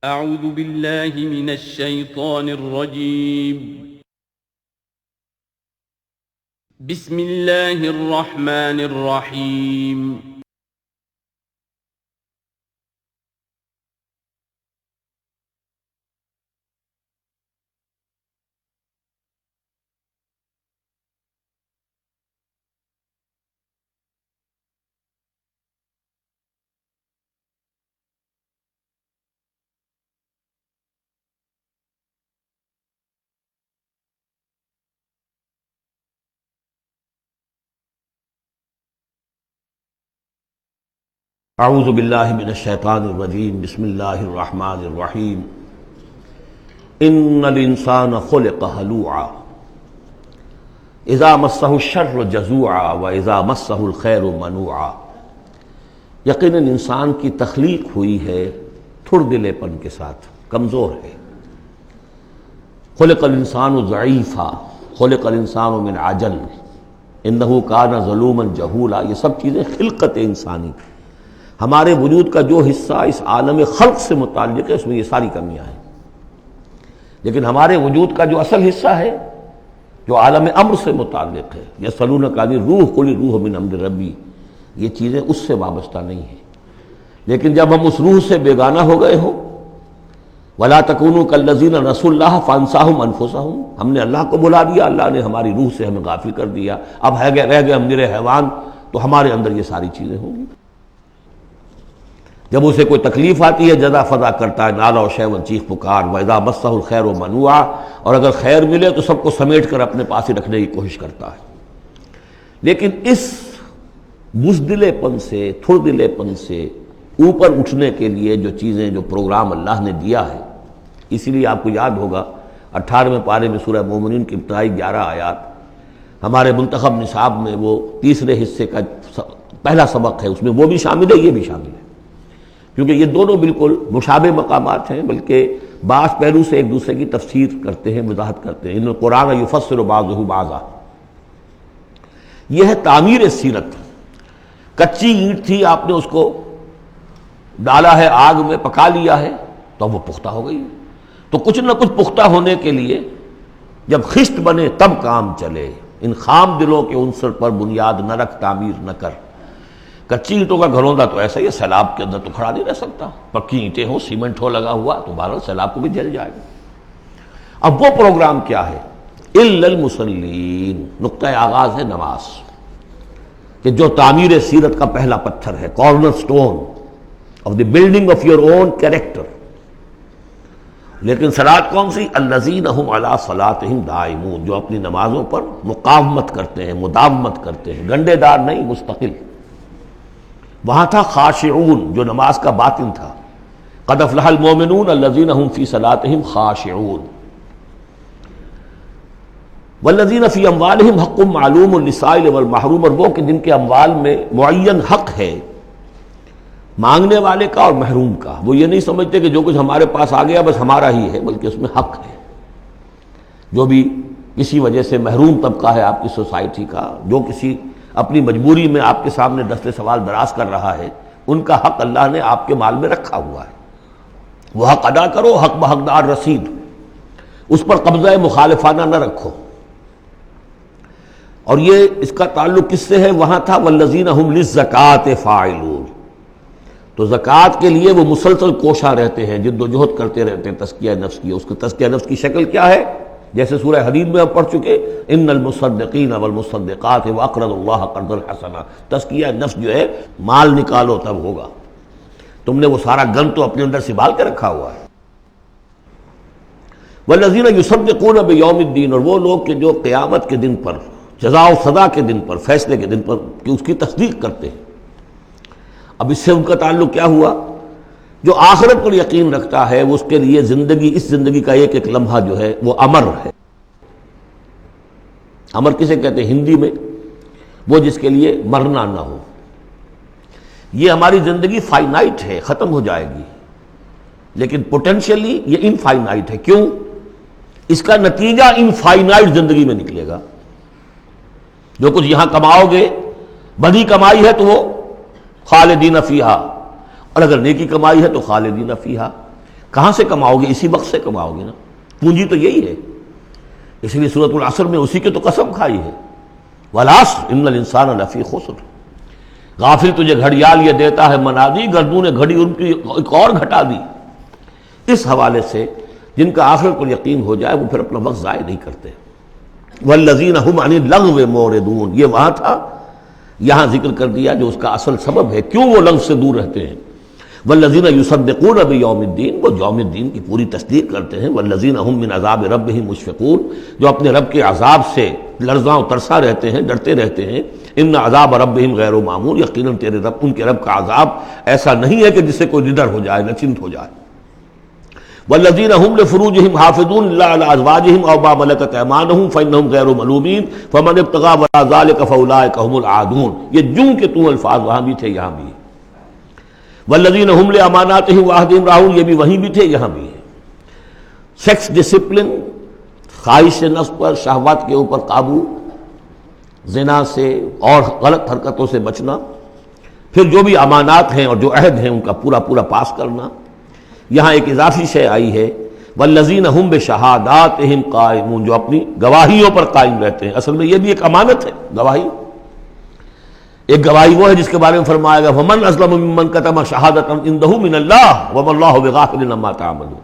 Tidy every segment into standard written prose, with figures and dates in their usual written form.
اعوذ باللہ من الشیطان الرجیم بسم اللہ الرحمن الرحیم اعوذ باللہ من الشیطان الرجیم بسم اللہ الرحمن الرحیم ان الانسان خلق ہلوعا اذا مسہ الشر جزوعا واذا مسہ الخیر منوعا۔ یقیناً انسان کی تخلیق ہوئی ہے تھڑ دلے پن کے ساتھ، کمزور ہے۔ خلق الانسان ضعیفا، خلق الانسان من عجل، انہ کان ظلوما جہولا۔ یہ سب چیزیں خلقت انسانی، ہمارے وجود کا جو حصہ اس عالم خلق سے متعلق ہے اس میں یہ ساری کمیاں ہیں، لیکن ہمارے وجود کا جو اصل حصہ ہے جو عالم امر سے متعلق ہے، یسألونک عن الروح قل الروح من امر ربی، یہ چیزیں اس سے وابستہ نہیں ہیں۔ لیکن جب ہم اس روح سے بیگانہ ہو گئے ہوں، ولا تکونوا کالذین نسوا اللہ فانساہم انفسہم، ہم نے اللہ کو بلا دیا، اللہ نے ہماری روح سے ہمیں غافل کر دیا، اب رہ گئے ہم نرے حیوان، تو ہمارے اندر یہ ساری چیزیں ہوں گی۔ جب اسے کوئی تکلیف آتی ہے جزا فضا کرتا ہے، نالا و شیون، چیخ پکار، وَإِذَا مَسَّهُ الْخَيْرُ مَنُوعًا، اور اگر خیر ملے تو سب کو سمیٹ کر اپنے پاس ہی رکھنے کی کوشش کرتا ہے۔ لیکن اس بزدلے پن سے، تھڑ دلے پن سے اوپر اٹھنے کے لیے جو چیزیں، جو پروگرام اللہ نے دیا ہے، اسی لیے آپ کو یاد ہوگا 18ویں پارے میں سورہ مومنین کی ابتدائی 11 آیات ہمارے منتخب نصاب میں وہ تیسرے حصے کا پہلا سبق ہے، اس میں وہ بھی شامل ہے، یہ بھی شامل ہے، کیونکہ یہ دونوں بالکل مشابہ مقامات ہیں، بلکہ بعض پہلو سے ایک دوسرے کی تفسیر کرتے ہیں، وضاحت کرتے ہیں۔ ان القرآن یفسر بعضہ بعضا، یہ ہے تعمیر سیرت۔ کچی اینٹ تھی، آپ نے اس کو ڈالا ہے آگ میں، پکا لیا ہے تو وہ پختہ ہو گئی۔ تو کچھ نہ کچھ پختہ ہونے کے لیے جب خشت بنے تب کام چلے۔ ان خام دلوں کے عنصر پر بنیاد نہ رکھ، تعمیر نہ کر۔ کچی اینٹوں کا گھروندا تو ایسا ہی ہے، سیلاب کے اندر تو کھڑا نہیں رہ سکتا، پکی اینٹیں ہوں، سیمنٹ ہو لگا ہوا تو بہرحال سیلاب کو بھی جل جائے گا۔ اب وہ پروگرام کیا ہے؟ الا المصلین، نقطہ آغاز ہے نماز، کہ جو تعمیر سیرت کا پہلا پتھر ہے، corner stone of the building of your own character. لیکن صلاۃ کون سی؟ الذین ھم علی صلاتہم دائمون، جو اپنی نمازوں پر مقاومت کرتے ہیں، مداومت کرتے ہیں، گنڈے دار نہیں، مستقل۔ وہاں تھا خاشعون، جو نماز کا باطن تھا، قد افلح المؤمنون الذین ھم فی صلاتہم خاشعون، والذین فی اموالہم حق معلوم للسائل والمحروم، اور وہ کہ جن کے اموال میں معین حق ہے مانگنے والے کا اور محروم کا۔ وہ یہ نہیں سمجھتے کہ جو کچھ ہمارے پاس آ گیا بس ہمارا ہی ہے، بلکہ اس میں حق ہے۔ جو بھی کسی وجہ سے محروم طبقہ ہے آپ کی سوسائٹی کا، جو کسی اپنی مجبوری میں آپ کے سامنے دست سوال دراز کر رہا ہے، ان کا حق اللہ نے آپ کے مال میں رکھا ہوا ہے۔ وہ حق ادا کرو، حق بحقدار رسید، اس پر قبضہ مخالفانہ نہ رکھو۔ اور یہ اس کا تعلق کس سے ہے؟ وہاں تھا والذین ھم للزکاۃ فاعلون، تو زکوٰۃ کے لیے وہ مسلسل کوشاں رہتے ہیں، جد و جہد کرتے رہتے ہیں تزکیہ نفس کی۔ اس کو تزکیہ نفس کی شکل کیا ہے؟ جیسے سورہ حدید میں ہم پڑھ چکے، ان المصدقین والمصدقات واقرضوا اللہ قرضا حسنا۔ تزکیہ نفس جو ہے، مال نکالو تب ہوگا، تم نے وہ سارا گن تو اپنے اندر سنبھال کے رکھا ہوا ہے۔ والذین یصدقون بیوم الدین، اور وہ لوگ کہ جو قیامت کے دن پر، جزا و سزا کے دن پر، فیصلے کے دن پر کہ اس کی تصدیق کرتے ہیں۔ اب اس سے ان کا تعلق کیا ہوا؟ جو آخرت پر یقین رکھتا ہے وہ اس کے لیے زندگی، اس زندگی کا ایک ایک لمحہ جو ہے وہ امر ہے۔ امر کسے کہتے ہیں ہندی میں؟ وہ جس کے لیے مرنا نہ ہو۔ یہ ہماری زندگی فائنائٹ ہے، ختم ہو جائے گی، لیکن پوٹینشلی یہ انفائنائٹ ہے۔ کیوں؟ اس کا نتیجہ انفائنائٹ زندگی میں نکلے گا۔ جو کچھ یہاں کماؤ گے، بدی کمائی ہے تو وہ خالدین فیہا، اور اگر نیکی کمائی ہے تو خالدین فیہا۔ کہاں سے کماؤ گے؟ اسی وقت سے کماؤ گے نا، پونجی تو یہی ہے۔ اس لیے سورۃ العصر میں اسی کی تو قسم کھائی ہے، والعصر ان الانسان لفی خسر۔ غافل تجھے گھڑیال یہ دیتا ہے منادی، گردوں نے گھڑی ان کی ایک اور گھٹا دی۔ اس حوالے سے جن کا آخرت پر یقین ہو جائے وہ پھر اپنا وقت ضائع نہیں کرتے۔ والذین هم عن اللغو معرضون، یہ وہاں تھا، یہاں ذکر کر دیا جو اس کا اصل سبب ہے کیوں وہ لغو سے دور رہتے ہیں۔ والذین یصدقون بیوم الدین، وہ یوم الدین کی پوری تصدیق کرتے ہیں۔ والذین هم من عذاب ربهم مشفقون، جو اپنے رب کے عذاب سے لرزاں و ترساں رہتے ہیں، ڈرتے رہتے ہیں۔ ان عذاب ربهم غیر معمول، یقیناً تیرے رب، ان کے رب کا عذاب ایسا نہیں ہے کہ جس سے کوئی نڈر ہو جائے، نچنت ہو جائے۔ والذین هم لفروجهم حافظون الا علی ازواجهم او ما ملکت ایمانهم فانهم غیر ملومین فمن ابتغى وراء ذلك فاولئک هم العادون، یہ جوں کہ تو الفاظ وہاں بھی تھے یہاں بھی۔ والذین هم لاماناتهم وعهدهم راعون، یہ بھی وہیں بھی تھے یہاں بھی ہے۔ سیکس ڈسپلن، خواہش نفس پر، شہوات کے اوپر قابو، زنا سے اور غلط حرکتوں سے بچنا، پھر جو بھی امانات ہیں اور جو عہد ہیں ان کا پورا پورا پاس کرنا۔ یہاں ایک اضافی شے آئی ہے، والذین هم بشہاداتہم قائمون، جو اپنی گواہیوں پر قائم رہتے ہیں۔ اصل میں یہ بھی ایک امانت ہے گواہی۔ ایک گواہی وہ ہے جس کے بارے میں فرمایا گیا فمن اظلم ممن کتم شہادۃ عندہ من اللہ وما اللہ بغافل عما تعملون،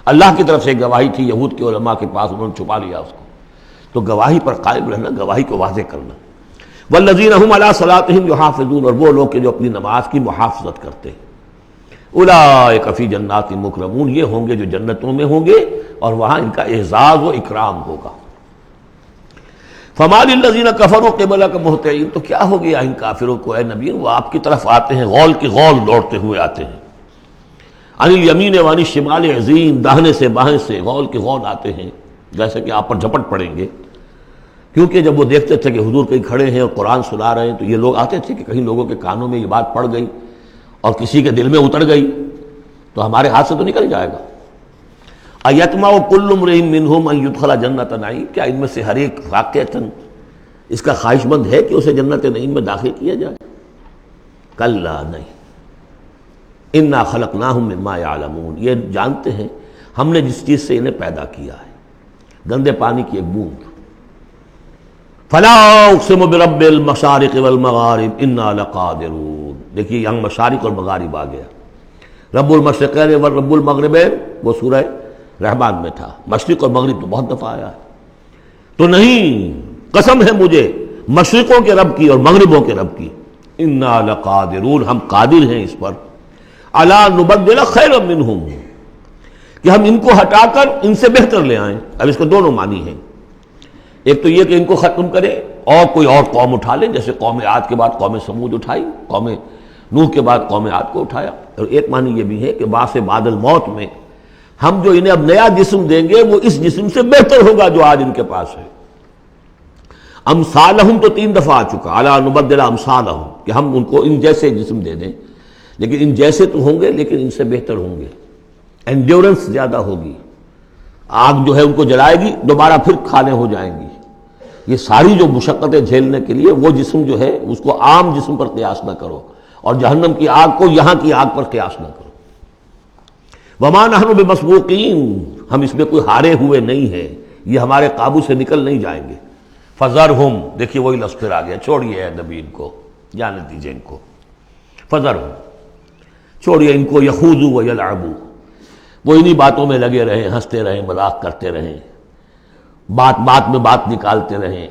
اللہ کی طرف سے ایک گواہی تھی یہود کے علماء کے پاس، انہوں نے چھپا لیا اس کو۔ تو گواہی پر قائم رہنا، گواہی کو واضح کرنا۔ والذین هم علی صلاتہم یحافظون، اور وہ لوگ کہ جو اپنی نماز کی محافظت کرتے ہیں۔ اولئک فی جنات مکرمون، یہ ہوں گے جو جنتوں میں ہوں گے اور وہاں ان کا اعزاز و اکرام ہوگا۔ فما للذین کفروا قبلک مہطعین، تو کیا ہو گیا ان کافروں کو اے نبی، وہ آپ کی طرف آتے ہیں غول کی غول دوڑتے ہوئے آتے ہیں۔ عن الیمین وعن الشمال عزین، داہنے سے بائیں سے غول کی غول آتے ہیں، جیسے کہ آپ پر جھپٹ پڑیں گے۔ کیونکہ جب وہ دیکھتے تھے کہ حضور کہیں کھڑے ہیں اور قرآن سنا رہے ہیں تو یہ لوگ آتے تھے کہ کہیں لوگوں کے کانوں میں یہ بات پڑ گئی اور کسی کے دل میں اتر گئی تو ہمارے ہاتھ سے تو نکل جائے گا۔ ایطمع کل امرئ منہم ان یدخل جنۃ نعیم، کیا ان میں سے ہر ایک واقعتاً اس کا خواہش مند ہے کہ اسے جنت نعیم میں داخل کیا جائے؟ کلا نہیں، انا خلقناہم مما یعلمون، یہ جانتے ہیں ہم نے جس چیز سے انہیں پیدا کیا ہے، گندے پانی کی ایک بوند۔ فلا اقسم برب المشارق والمغارب انا لقادرون، دیکھیے یہاں مشارق اور مغارب آ گیا۔ رب المشرقین و رب المغربین وہ سورہ رحمان میں تھا، مشرق اور مغرب تو بہت دفعہ آیا ہے۔ تو نہیں، قسم ہے مجھے مشرقوں کے رب کی اور مغربوں کے رب کی، انا لقادرون، ہم قادر ہیں اس پر، الا نبدل خیرا منہم، کہ ہم ان کو ہٹا کر ان سے بہتر لے آئیں۔ اب اس کے دونوں معنی ہیں، ایک تو یہ کہ ان کو ختم کرے اور کوئی اور قوم اٹھا لے، جیسے قوم عاد کے بعد قوم سمود اٹھائی، قوم نوح کے بعد قوم عاد کو اٹھایا۔ اور ایک معنی یہ بھی ہے کہ بعث بعد الموت میں ہم جو انہیں اب نیا جسم دیں گے وہ اس جسم سے بہتر ہوگا جو آج ان کے پاس ہے۔ امثالہم تو 3 دفعہ آ چکا، الا نبدل امثالہم، کہ ہم ان کو ان جیسے جسم دے دیں، لیکن ان جیسے تو ہوں گے لیکن ان سے بہتر ہوں گے، انڈیورنس زیادہ ہوگی، آگ جو ہے ان کو جلائے گی دوبارہ پھر کھانے ہو جائیں گی۔ یہ ساری جو مشقتیں جھیلنے کے لیے وہ جسم جو ہے اس کو عام جسم پر قیاس نہ کرو، اور جہنم کی آگ کو یہاں کی آگ پر قیاس نہ کرو۔ وما نحن بمسبوقین، ہم اس میں کوئی ہارے ہوئے نہیں ہیں، یہ ہمارے قابو سے نکل نہیں جائیں گے۔ فذرہم، دیکھیے وہی لفظ پھر آ گیا، چھوڑیے اے نبی ان کو، جانے دیجیے ان کو۔ فذرہم، چھوڑیے ان کو، یخوضوا ویلعبوا، وہ انہی باتوں میں لگے رہیں، ہنستے رہیں، مذاق کرتے رہیں، بات بات میں بات نکالتے رہیں،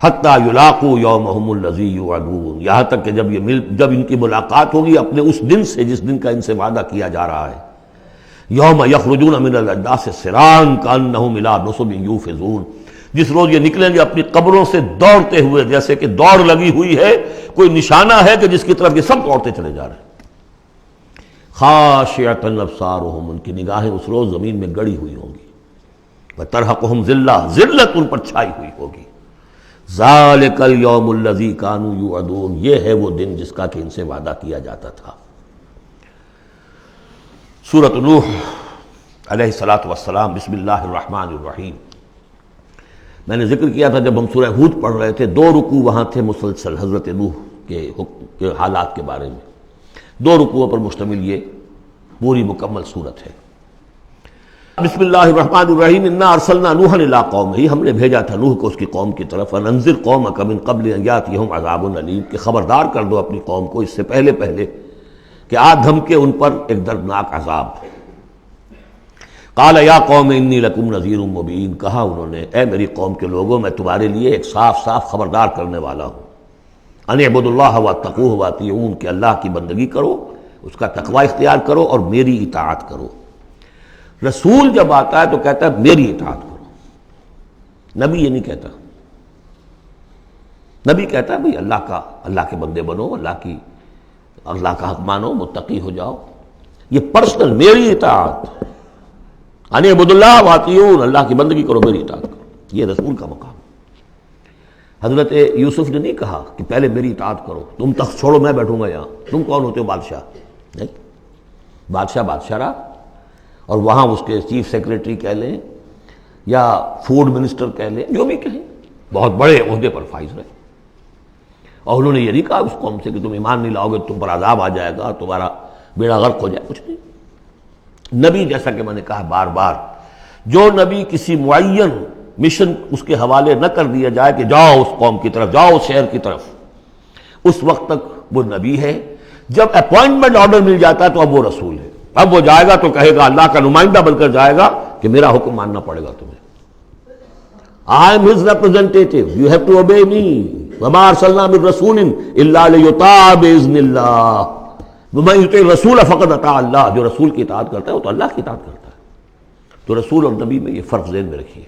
حتیٰ یلاقوا یومہم الذی یوعدون، یہاں تک کہ جب ان کی ملاقات ہوگی اپنے اس دن سے جس دن کا ان سے وعدہ کیا جا رہا ہے۔ یوم یخرجون من الاجداث سراعا کانہم الی نصب یوفضون، جس روز یہ نکلیں گے اپنی قبروں سے دوڑتے ہوئے، جیسے کہ دوڑ لگی ہوئی ہے، کوئی نشانہ ہے کہ جس کی طرف یہ سب دوڑتے چلے جا رہے ہیں۔ خاشعۃ ابصارہم، ان کی نگاہیں اس روز زمین میں گڑی ہوئی ہوں گی۔ وترہقہم ذلہ، ذلت ان پر چھائی ہوئی ہوگی۔ ذالک الیوم الذی کانوا یوعدون، یہ ہے وہ دن جس کا کہ ان سے وعدہ کیا جاتا تھا۔ سورۃ نوح علیہ الصلاۃ والسلام، بسم اللہ الرحمن الرحیم۔ میں نے ذکر کیا تھا جب ہم سورہ ہود پڑھ رہے تھے، 2 رکوع وہاں تھے مسلسل حضرت نوح کے حالات کے بارے میں، 2 رکوعوں پر مشتمل یہ پوری مکمل صورت ہے۔ بسم اللہ الرحمن الرحیم، انا ارسلنا نوحا الی قومہ، ہم نے بھیجا تھا نوح کو اس کی قوم کی طرف، انذر قومک من قبل ان یاتیہم عذاب علیم، کہ خبردار کر دو اپنی قوم کو اس سے پہلے کہ آ دھمکے ان پر ایک دردناک عذاب۔ قال یا قوم انی لکم نذیر مبین، کہا انہوں نے اے میری قوم کے لوگوں میں تمہارے لیے ایک صاف صاف خبردار کرنے والا ہوں، ان اعبدوا اللہ واتقوہ واطیعون، کہ اللہ کی بندگی کرو، اس کا تقوی اختیار کرو اور میری اطاعت کرو۔ رسول جب آتا ہے تو کہتا ہے میری اطاعت کرو، نبی یہ نہیں کہتا۔ نبی کہتا ہے بھئی اللہ کے بندے بنو، اللہ کا حق مانو، متقی ہو جاؤ۔ یہ پرسنل میری اطاعت، ان اعبدوا اللہ واطیعون، اللہ کی بندگی کرو، میری اطاعت کرو، یہ رسول کا مقام۔ حضرت یوسف نے نہیں کہا کہ پہلے میری اطاعت کرو، تم تخت چھوڑو میں بیٹھوں گا یہاں، تم کون ہوتے ہو بادشاہ؟ نہیں، بادشاہ رہا، اور وہاں اس کے چیف سیکریٹری کہہ لیں یا فوڈ منسٹر کہہ لیں، جو بھی کہیں، بہت بڑے عہدے پر فائز رہے۔ اور انہوں نے یہ نہیں کہا اس قوم سے کہ تم ایمان نہیں لاؤ گے تم پر عذاب آ جائے گا، تمہارا بیڑا غرق ہو جائے، کچھ نہیں۔ نبی جیسا کہ میں نے کہا بار بار، جو نبی کسی معین مشن اس کے حوالے نہ کر دیا جائے کہ جاؤ اس قوم کی طرف، جاؤ اس شہر کی طرف، اس وقت تک وہ نبی ہے۔ جب اپوائنٹمنٹ آرڈر مل جاتا ہے تو اب وہ رسول ہے، اب وہ جائے گا تو کہے گا، اللہ کا نمائندہ بن کر جائے گا کہ میرا حکم ماننا پڑے گا تمہیں۔ I am his representative, you have to obey me. وَمَا أَرْسَلْنَا مِن رَّسُولٍ إِلَّا لِيُطَاعَ بِإِذْنِ اللَّهِ وَمَن يُطِعِ الرَّسُولَ فَقَدْ أَطَاعَ اللَّهَ، جو رسول کی اطاعت کرتا ہے وہ تو اللہ کی اطاعت کرتا ہے۔ تو رسول اور نبی میں یہ فرق ذہن میں رکھیے۔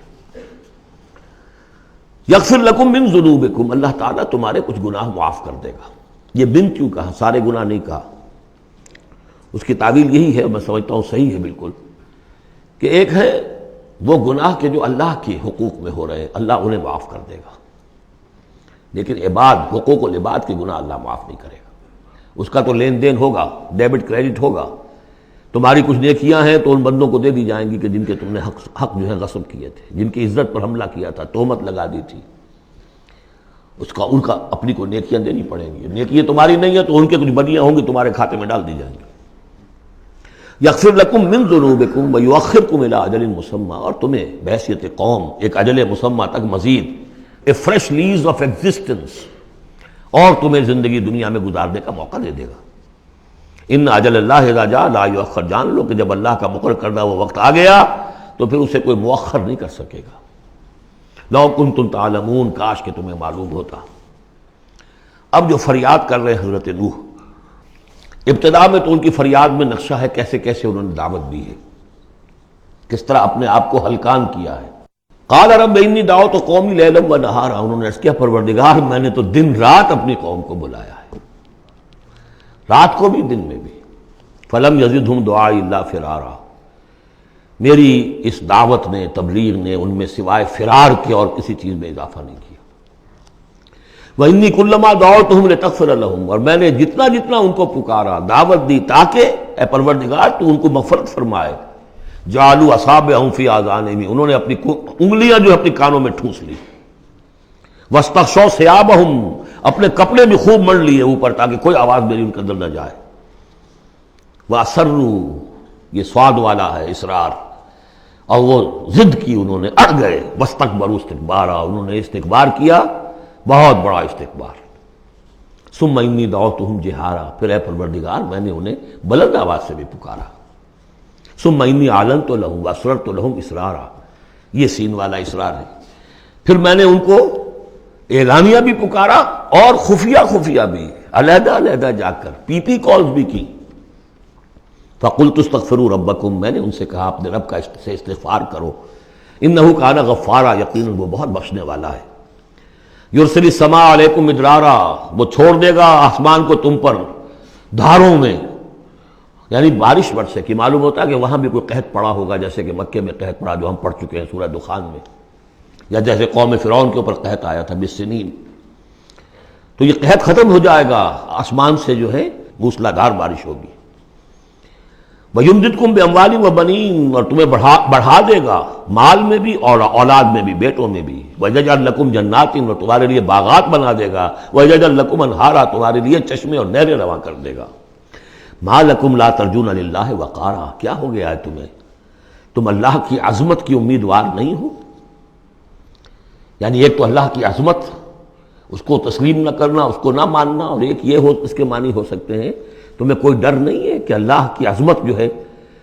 یغفر لکم من ذنوبکم، اللہ تعالیٰ تمہارے کچھ گناہ معاف کر دے گا۔ یہ من کیوں کہا، سارے گناہ نہیں کہا۔ اس کی تعویل یہی ہے، میں سمجھتا ہوں صحیح ہے بالکل، کہ ایک ہے وہ گناہ کے جو اللہ کے حقوق میں ہو رہے ہیں، اللہ انہیں معاف کر دے گا، لیکن حقوق العباد کے گناہ اللہ معاف نہیں کرے گا۔ اس کا تو لین دین ہوگا، ڈیبٹ کریڈٹ ہوگا، تمہاری کچھ نیکیاں ہیں تو ان بندوں کو دے دی جائیں گی کہ جن کے تم نے حق جو ہے غصب کیے تھے، جن کی عزت پر حملہ کیا تھا، تہمت لگا دی تھی، ان کا اپنی کو نیکیاں دینی پڑیں گی۔ نیکیاں تمہاری نہیں ہیں تو ان کے کچھ بدیاں ہوں گی، تمہارے کھاتے میں ڈال دی جائیں گی۔ یغفر لکم من ذنوبکم ویؤخرکم الی اجل مسمی، اور تمہیں بحیثیت قوم ایک اجل مسمی تک مزید a fresh lease of existence, اور تمہیں زندگی دنیا میں گزارنے کا موقع دے دے گا۔ ان اجل اللہ اذا جاء لا یؤخر، جان لو کہ جب اللہ کا مقرر کردہ وہ وقت آ گیا تو پھر اسے کوئی مؤخر نہیں کر سکے گا۔ لو کنتم تعلمون، کاش کہ تمہیں معلوم ہوتا۔ اب جو فریاد کر رہے ہیں حضرت نوح، ابتدا میں تو ان کی فریاد میں نقشہ ہے کیسے کیسے انہوں نے دعوت دی ہے، کس طرح اپنے آپ کو ہلکان کیا ہے۔ قال رب انی دعوت قومی لیلا و نہارا، انہوں نے عرض کیا پروردگار میں نے تو دن رات اپنی قوم کو بلایا ہے، رات کو بھی دن میں بھی۔ فلم یزدہم دعائی الا فرارا، میری اس دعوت نے، تبلیغ نے ان میں سوائے فرار کے اور کسی چیز میں اضافہ نہیں کیا۔ وَإِنِّي كُلَّمَا دَعَوْتُهُمْ لِتَغْفِرَ لَهُمْ، اور میں نے جتنا جتنا ان کو پکارا، دعوت دی تاکہ اے پروردگار تو ان کو مغفرت فرمائے۔ جعلوا اصابعهم فی آذانہم، انہوں نے اپنی انگلیاں جو اپنی کانوں میں ٹھونس لی۔ واستغشوا ثیابہم، اپنے کپڑے بھی خوب مڑ لیے اوپر تاکہ کوئی آواز میری ان کے اندر نہ جائے۔ وَأَصَرُّوا، یہ سواد والا ہے اصرار، اور وہ ضد کی، انہوں نے اڑ گئے۔ واستکبروا استکبارا، انہوں نے استکبار کیا، بہت بڑا استکبار۔ ثم انی دعوتہم جہارا، پھر اے پروردگار میں نے انہیں بلند آواز سے بھی پکارا۔ ثم انی اعلنت لہم واسررت لہم اسرارا، یہ سین والا اسرار ہے۔ پھر میں نے ان کو اعلانیہ بھی پکارا اور خفیہ بھی، علیحدہ علیحدہ جا کر پی پی کالز بھی کی۔ فقلت استغفروا ربکم، میں نے ان سے کہا اپنے رب کا سے استغفار کرو، انہ کان غفارا، یقیناً وہ بہت بخشنے والا ہے۔ یرسل السماء علیکم مدرارا، وہ چھوڑ دے گا آسمان کو تم پر دھاروں میں، یعنی بارش برسے، کہ معلوم ہوتا ہے کہ وہاں بھی کوئی قحط پڑا ہوگا، جیسے کہ مکے میں قحط پڑا جو ہم پڑھ چکے ہیں سورہ دخان میں، یا جیسے قوم فرعون کے اوپر قحط آیا تھا بالسنین۔ تو یہ قحط ختم ہو جائے گا، آسمان سے جو ہے موسلا دھار بارش ہوگی۔ وَيُمْدِدْكُمْ بِأَمْوَالٍ وَبَنِينَ، اور تمہیں بڑھا دے گا مال میں بھی اور اولاد میں بھی، بیٹوں میں بھی۔ وَيَجْعَلْ لَكُمْ جَنَّاتٍ، اور تمہارے لیے باغات بنا دے گا۔ وَيَجْعَلْ لَكُمْ أَنْهَارًا، تمہارے لیے چشمے اور نہریں رواں کر دے گا۔ ما لکم لا ترجون للہ وقارا، کیا ہو گیا ہے تمہیں، تم اللہ کی عظمت کی امیدوار نہیں ہو؟ یعنی ایک تو اللہ کی عظمت، اس کو تسلیم نہ کرنا، اس کو نہ ماننا، اور ایک یہ ہو، اس کے معنی ہو سکتے ہیں تمہیں کوئی ڈر نہیں ہے کہ اللہ کی عظمت جو ہے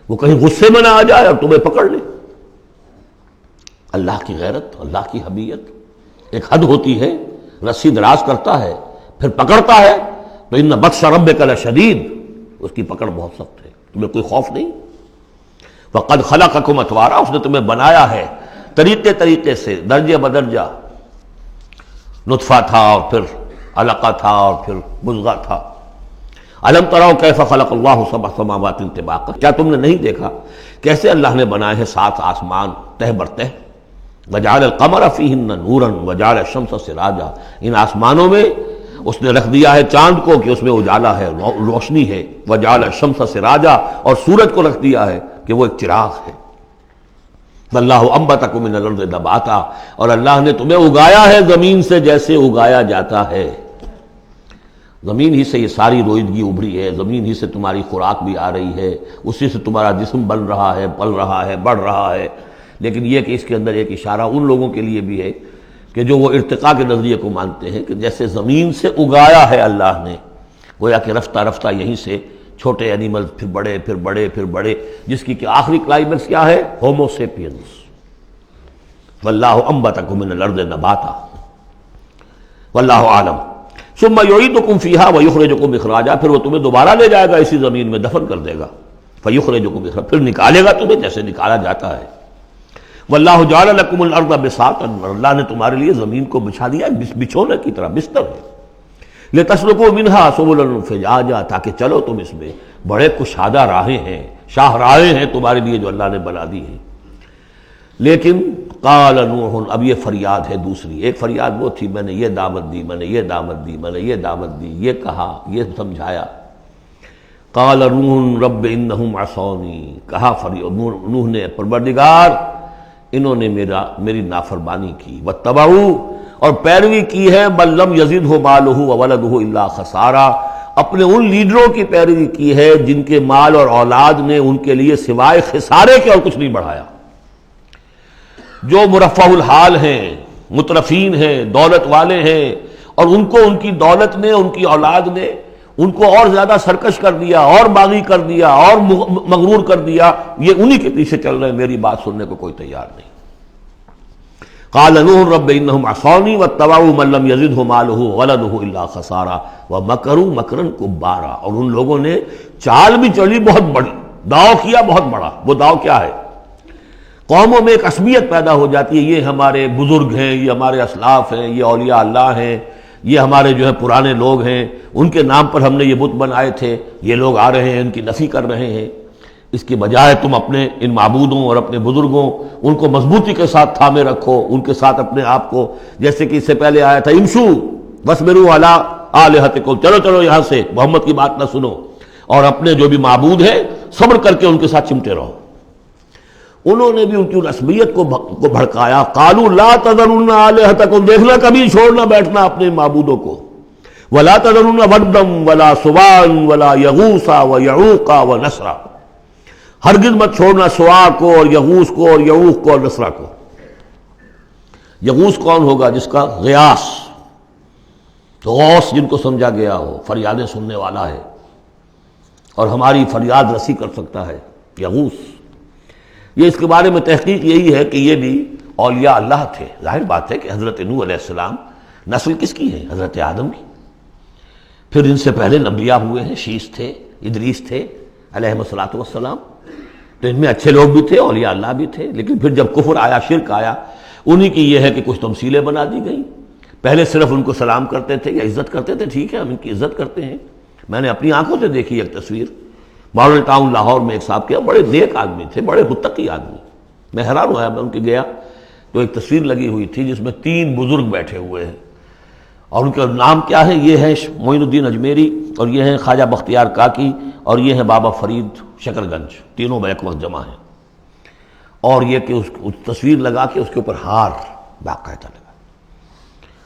وہ کہیں غصے میں نہ آ جائے اور تمہیں پکڑ لے۔ اللہ کی غیرت، اللہ کی حمیت ایک حد ہوتی ہے، رسی دراز کرتا ہے پھر پکڑتا ہے تو ان بطش ربک لشدید، اس کی پکڑ بہت سخت ہے، تمہیں کوئی خوف نہیں۔ وقد خلقکم اطوارا، اس نے تمہیں بنایا ہے طریقے سے، درجے بدرجہ، نطفہ تھا اور پھر علقہ تھا اور پھر مضغہ تھا۔ الم تروا کیف خلق اللہ سبع سماوات طباقا، کیا تم نے نہیں دیکھا کیسے اللہ نے بنائے ہیں 7 آسمان تہ بر تہ، وجعل القمر فیہن نورا وجعل الشمس سراجا، ان آسمانوں میں اس نے رکھ دیا ہے چاند کو کہ اس میں اجالا ہے، روشنی ہے، وجعل الشمس سراجا، اور سورج کو رکھ دیا ہے کہ وہ ایک چراغ ہے۔ واللہ انبتکم من الارض نباتا، اور اللہ نے تمہیں اگایا ہے زمین سے جیسے اگایا جاتا ہے، زمین ہی سے یہ ساری روئیدگی ابھری ہے، زمین ہی سے تمہاری خوراک بھی آ رہی ہے، اسی سے تمہارا جسم بن رہا ہے، پل رہا ہے، بڑھ رہا ہے۔ لیکن یہ کہ اس کے اندر ایک اشارہ ان لوگوں کے لیے بھی ہے کہ جو وہ ارتقاء کے نظریے کو مانتے ہیں کہ جیسے زمین سے اگایا ہے اللہ نے، گویا کہ رفتہ رفتہ یہیں سے چھوٹے اینیمل پھر بڑے پھر بڑے پھر بڑے، جس کی کہ آخری کلائمیکس کیا ہے؟ Homo sapiens. واللہ انبتکم من الارض نباتا واللہ عالم ثم یعیدکم فیہا ویخرجکم اخراجا، پھر وہ تمہیں دوبارہ لے جائے گا اسی زمین میں، دفن کر دے گا، فیخرجکم اخراجا، پھر نکالے گا تمہیں جیسے نکالا جاتا ہے۔ واللہ جعل لکم الارض بساطا، اللہ نے تمہارے لیے زمین کو بچھا دیا بچھونے کی طرح، بستر ہے، لتسلکوا منہا سبلا فجاجا، تاکہ چلو تم اس میں، بڑے کشادہ راہیں ہیں، شاہ راہیں ہیں تمہارے لیے جو اللہ نے بنا دی ہیں۔ لیکن قال نوح، اب یہ فریاد ہے دوسری، ایک فریاد وہ تھی میں نے یہ دعوت دی، میں نے یہ دعوت دی، میں نے یہ دعوت دی، یہ کہا، یہ سمجھایا۔ قال نوح رب انہم عصونی، کہا نوح نے پروردگار انہوں نے میری نافرمانی کی، واتبعوا، اور پیروی کی ہے من لم یزدہ مالہ وولدہ الا خسارا، اپنے ان لیڈروں کی پیروی کی ہے جن کے مال اور اولاد نے ان کے لیے سوائے خسارے کے اور کچھ نہیں بڑھایا۔ جو مرفہ الحال ہیں، مترفین ہیں، دولت والے ہیں، اور ان کو ان کی دولت نے، ان کی اولاد نے ان کو اور زیادہ سرکش کر دیا، اور باغی کر دیا، اور مغرور کر دیا، یہ انہی کے پیچھے چل رہے ہیں، میری بات سننے کو کوئی تیار نہیں۔ قال نوح رب انہم عصونی واتبعوا من لم یزدہ مالہ وولدہ الا خسارا ومکروا مکرا کبارا، اور ان لوگوں نے چال بھی چلی بہت بڑی، داؤ کیا بہت بڑا۔ وہ داؤ کیا ہے؟ قوموں میں ایک عصبیت پیدا ہو جاتی ہے، یہ ہمارے بزرگ ہیں، یہ ہمارے اسلاف ہیں، یہ اولیاء اللہ ہیں، یہ ہمارے جو ہے پرانے لوگ ہیں، ان کے نام پر ہم نے یہ بت بنائے تھے، یہ لوگ آ رہے ہیں ان کی نفی کر رہے ہیں۔ اس کی بجائے تم اپنے ان معبودوں اور اپنے بزرگوں ان کو مضبوطی کے ساتھ تھامے رکھو، ان کے ساتھ اپنے آپ کو، جیسے کہ اس سے پہلے آیا تھا امشو واصبروا علی آلہتکم، چلو چلو یہاں سے، محمد کی بات نہ سنو، اور اپنے جو بھی معبود ہیں صبر کر کے ان کے ساتھ چمٹے رہو۔ انہوں نے بھی ان کی رسمیت کو بھڑکایا، قالوا لا تذرن آلہتکم، دیکھنا کبھی چھوڑنا بیٹھنا اپنے معبودوں کو، ولا تذرن ودا ولا سواعا ولا یغوث ویعوق ونسرا، ہرگز مت چھوڑنا سواع کو اور یغوث کو اور یعوق کو اور نسرا کو۔ یغوث کون ہوگا؟ جس کا غیاث، غوث جن کو سمجھا گیا ہو، فریادیں سننے والا ہے اور ہماری فریاد رسی کر سکتا ہے، یغوث۔ یہ اس کے بارے میں تحقیق یہی ہے کہ یہ بھی اولیاء اللہ تھے۔ ظاہر بات ہے کہ حضرت نوح علیہ السلام نسل کس کی ہے؟ حضرت آدم کی۔ پھر ان سے پہلے انبیاء ہوئے ہیں، شیث تھے، ادریس تھے علیہ الصلوۃ والسلام، تو ان میں اچھے لوگ بھی تھے، اولیاء اللہ بھی تھے۔ لیکن پھر جب کفر آیا، شرک آیا، انہی کی یہ ہے کہ کچھ تمثیلیں بنا دی گئیں۔ پہلے صرف ان کو سلام کرتے تھے یا عزت کرتے تھے، ٹھیک ہے ہم ان کی عزت کرتے ہیں۔ میں نے اپنی آنکھوں سے دیکھی ایک تصویر، ماڈل ٹاؤن لاہور میں ایک صاحب کے، بڑے نیک آدمی تھے، بڑے متقی آدمی، میں حیران ہوا، میں ان کے گیا تو ایک تصویر لگی ہوئی تھی جس میں 3 بزرگ بیٹھے ہوئے ہیں، اور ان کا نام کیا ہے؟ یہ ہے معین الدین اجمیری، اور یہ ہیں خواجہ بختیار کاکی، اور یہ ہیں بابا فرید شکر گنج، تینوں بیک وقت جمع ہیں۔ اور یہ کہ اس تصویر لگا کے اس کے اوپر ہار باقاعدہ لگا۔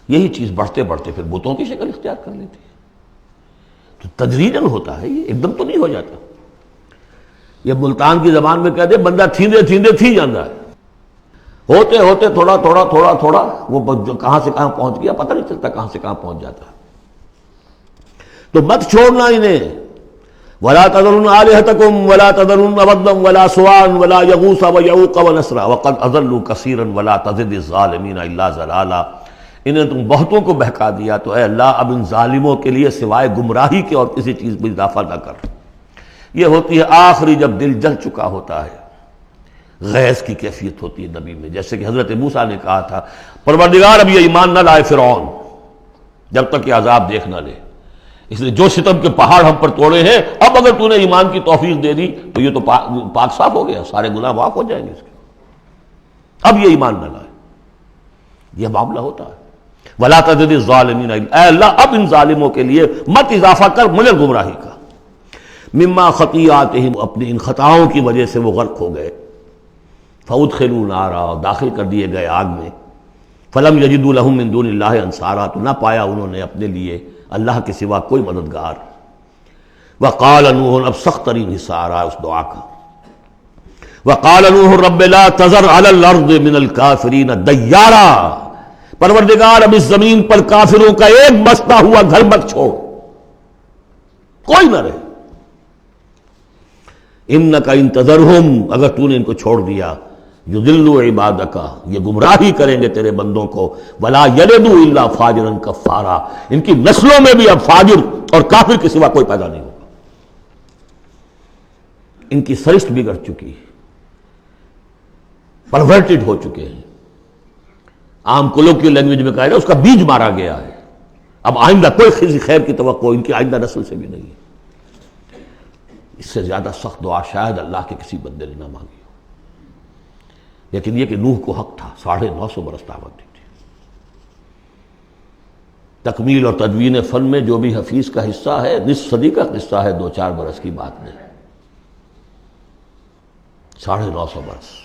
یہی چیز بڑھتے بڑھتے پھر بتوں کی شکل اختیار کر لیتی ہے۔ تو تدریجاً ہوتا ہے، یہ ایک دم تو نہیں ہو جاتا. یہ ملتان کی زبان میں کہتے ہیں بندہ تھیندے تھیندے تھی جاتا ہے، ہوتے ہوتے تھوڑا تھوڑا تھوڑا تھوڑا وہ جو کہاں سے کہاں پہنچ گیا پتہ نہیں چلتا کہاں سے کہاں پہنچ جاتا ہے. تو مت چھوڑنا انہیں. ولا تذرن آلہتکم ولا تذرن ودا ولا سواعا ولا یغوث ویعوق ونسرا وقد اضلوا کثیرا ولا تزد الظالمین الا ضلالا. انہیں تم بہتوں کو بہکا دیا تو اے اللہ اب ان ظالموں کے لیے سوائے گمراہی کے اور کسی چیز میں اضافہ نہ کر. یہ ہوتی ہے آخری جب دل جل چکا ہوتا ہے، غیظ کی کیفیت ہوتی ہے نبی میں. جیسے کہ حضرت موسیٰ نے کہا تھا پروردگار اب یہ ایمان نہ لائے فرعون جب تک یہ عذاب دیکھ نہ لے، اس لیے جو ستم کے پہاڑ ہم پر توڑے ہیں اب اگر تو نے ایمان کی توفیق دے دی تو یہ تو پاک صاف ہو گیا، سارے گناہ معاف ہو جائیں گے اس کے. اب یہ ایمان نہ لائے، یہ معاملہ ہوتا ہے. ولا تزد الظالمین، اے اللہ اب ان ظالموں کے لیے مت اضافہ کر مگر گمراہی کا. مما خطیئاتہم، اپنی ان خطاؤں کی وجہ سے وہ غرق ہو گئے. فادخلوا نارا، داخل کر دیے گئے آگ میں. فلم یجدوا لہم من دون اللہ انصارا، تو نہ پایا انہوں نے اپنے لیے اللہ کے سوا کوئی مددگار. وقال نوح، اب سخت ترین حصہ آ رہا ہے اس دعا کا. وقال نوح رب لا تذر علی الارض من الکافرین دیارا، پروردگار اب اس زمین پر کافروں کا ایک بستا ہوا گھر مت چھوڑ، کوئی نہ رہے. انک ان تذرہم، اگر تو نے ان کو چھوڑ دیا، یضلوا عبادک، یہ گمراہی کریں گے تیرے بندوں کو. ولا یلدوا الا فاجرا کفارا، ان کی نسلوں میں بھی اب فاجر اور کافر کے سوا کوئی پیدا نہیں ہوگا. ان کی سرشت بگڑ چکی، پرورٹڈ ہو چکے ہیں. عام کولوکیل لینگویج میں کہا جائے اس کا بیج مارا گیا ہے. اب آئندہ کوئی خیر کی توقع ان کی آئندہ نسل سے بھی نہیں ہے. اس سے زیادہ سخت دعا شاید اللہ کے کسی بندے نے نہ مانگی ہو. لیکن یہ کہ نوح کو حق تھا، 950 برس دعوت دی تھی. تکمیل اور تدوین فن میں جو بھی حفیظ کا حصہ ہے، نصف صدی کا حصہ ہے، 2-4 برس کی بات نہیں، 950 برس.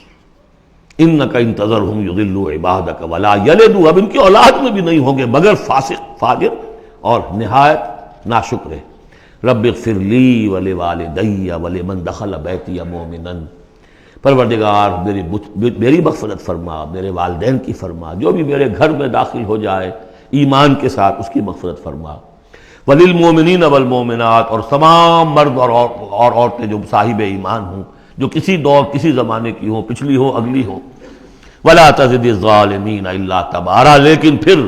انک ان تذرہم یضلوا عبادک ولا یلدوا، اب ان کی اولاد میں بھی نہیں ہوں گے مگر فاسق، فاجر اور نہایت ناشکر. رب اغفر لی ولوالدی ولمن دخل بیتی مؤمنا، پروردگار میری مغفرت فرما، میرے والدین کی فرما، جو بھی میرے گھر میں داخل ہو جائے ایمان کے ساتھ اس کی مغفرت فرما. وللمؤمنین والمؤمنات، اور تمام مرد اور عورتیں جو صاحب ایمان ہوں، جو کسی دور کسی زمانے کی ہوں، پچھلی ہو اگلی ہو. ولا تزد الظالمین الا تبارا، لیکن پھر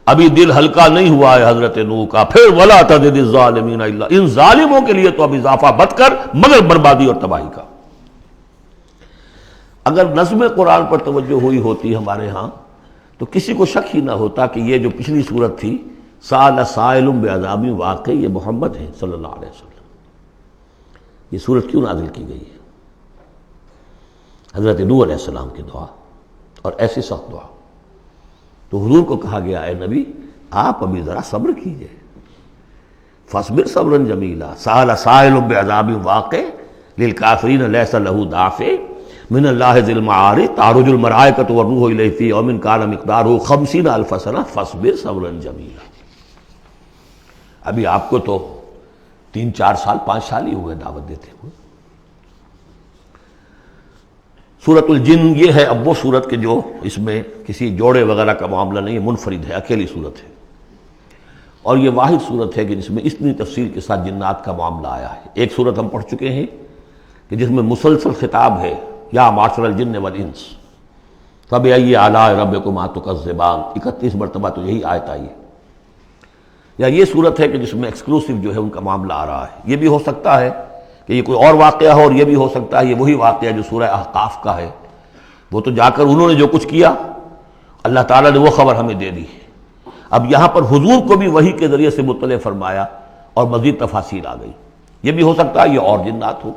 ابھی دل ہلکا نہیں ہوا ہے حضرت نوح کا. پھر ولا تزد الظالمین الا، ان ظالموں کے لیے تو اب اضافہ مت کر مگر بربادی اور تباہی کا. اگر نظم قرآن پر توجہ ہوئی ہوتی ہمارے ہاں تو کسی کو شک ہی نہ ہوتا کہ یہ جو پچھلی صورت تھی سأل سائل بعذاب واقع، یہ محمد ہیں صلی اللہ علیہ وسلم. یہ صورت کیوں نازل کی گئی ہے؟ حضرت نوح علیہ السلام کی دعا، اور ایسی سخت دعا. تو حضور کو کہا گیا اے نبی آپ ابھی ذرا صبر کیجئے. فاصبر صبرا جمیلا، سأل سائل بعذاب واقع للکافرین لیس لہ دافع من اللہ ذی المعارج تعرج الملائکۃ والروح الیہ فی یوم کان مقدارہ 50,000 سنہ فاصبر صبرا جمیلا. ابھی آپ کو تو 3-4 سال 5 سال ہی ہوئے دعوت دیتے ہوئے. سورۃ الجن یہ ہے اب وہ صورت کہ جو اس میں کسی جوڑے وغیرہ کا معاملہ نہیں ہے، منفرد ہے، اکیلی صورت ہے. اور یہ واحد صورت ہے کہ جس میں اتنی تفصیل کے ساتھ جنات کا معاملہ آیا ہے. ایک صورت ہم پڑھ چکے ہیں کہ جس میں مسلسل خطاب ہے، یا معاشر الجن والانس فبأي آلاء ربكما تكذبان، 31 مرتبہ تو یہی آیت آئی ہے. یا یہ صورت ہے کہ جس میں ایکسکلوسیو جو ہے ان کا معاملہ آ رہا ہے. یہ بھی ہو سکتا ہے کہ یہ کوئی اور واقعہ ہو، اور یہ بھی ہو سکتا ہے یہ وہی واقعہ جو سورہ احقاف کا ہے. وہ تو جا کر انہوں نے جو کچھ کیا اللہ تعالیٰ نے وہ خبر ہمیں دے دی. اب یہاں پر حضور کو بھی وحی کے ذریعے سے مطلع فرمایا اور مزید تفاصیل آ گئی. یہ بھی ہو سکتا ہے یہ اور جنات ہو.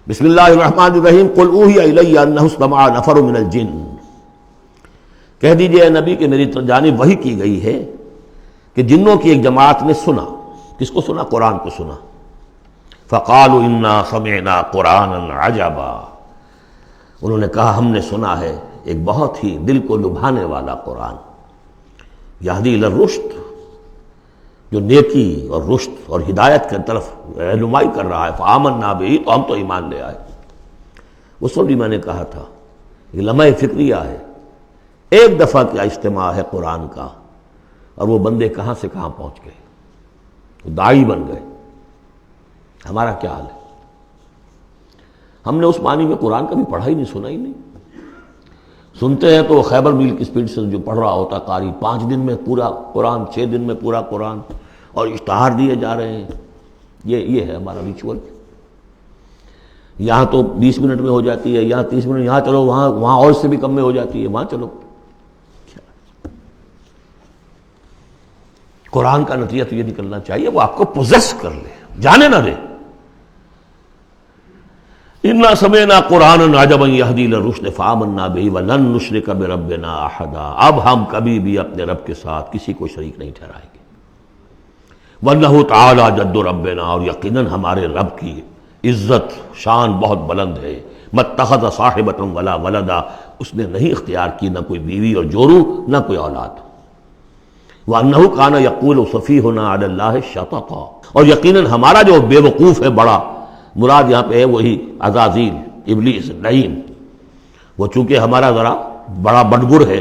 بسم اللہ الرحمن الرحیم. قل اوحی الی انہ استمع نفر من الجن، کہہ دیجئے اے نبی کہ میری جانب وحی کی گئی ہے کہ جنوں کی ایک جماعت نے سنا. کس کو سنا؟ قرآن کو سنا. فقالوا انا سمعنا قرآنا عجبا، انہوں نے کہا ہم نے سنا ہے ایک بہت ہی دل کو لبھانے والا قرآن. یہدی الی الرشد، جو نیکی اور رشد اور ہدایت کی طرف رہنمائی کر رہا ہے، فآمنا بہ، تو ہم تو ایمان لے آئے۔ اس وقت بھی میں نے کہا تھا یہ لمحہ فکریہ ہے، ایک دفعہ کیا اجتماع ہے قرآن کا، اور وہ بندے کہاں سے کہاں پہنچ گئے، وہ داعی بن گئے۔ ہمارا کیا حال ہے؟ ہم نے اس معنی میں قرآن کبھی پڑھا ہی نہیں، سنا ہی نہیں۔ سنتے ہیں تو خیبر میل کی سپیڈ سے جو پڑھ رہا ہوتا قاری، 5 دن میں پورا قرآن، 6 دن میں پورا قرآن، اور اشتہار دیے جا رہے ہیں۔ یہ ہے ہمارا ریچول۔ یہاں تو 20 منٹ میں ہو جاتی ہے، یہاں 30 منٹ، یہاں چلو وہاں اور سے بھی کم میں ہو جاتی ہے، وہاں چلو۔ قرآن کا نتیجہ تو یہ نکلنا چاہیے وہ آپ کو پوزیس کر لے، جانے نہ دے۔ اِنَّا سَمِعْنَا قُرْآنًا عَجَبًا يَهْدِي إِلَى الرُّشْدِ فَآمَنَّا بِهِ وَلَن نُّشْرِكَ بِرَبِّنَا أَحَدًا۔ اب ہم کبھی بھی اپنے رب کے ساتھ کسی کو شریک نہیں ٹھہرائیں گے۔ وَإِنَّهُ تَعَالَىٰ جَدُّ رَبِّنَا، اور یقیناً ہمارے رب کی عزت شان بہت بلند ہے۔ مَتَّخَذَ صَاحِبَةً وَلَا وَلَدًا، اس نے نہیں اختیار کی نہ کوئی بیوی اور جورو، نہ کوئی اولاد۔ وَأَنَّهُ كَانَ يَقُولُ سَفِيهُنَا عَلَى اللَّهِ شَطَطًا، اور یقیناً ہمارا جو بے وقوف ہے بڑا، مراد یہاں پہ ہے وہی عزازیل، ابلیس، لعین، وہ چونکہ ہمارا ذرا بڑا بڑگر ہے،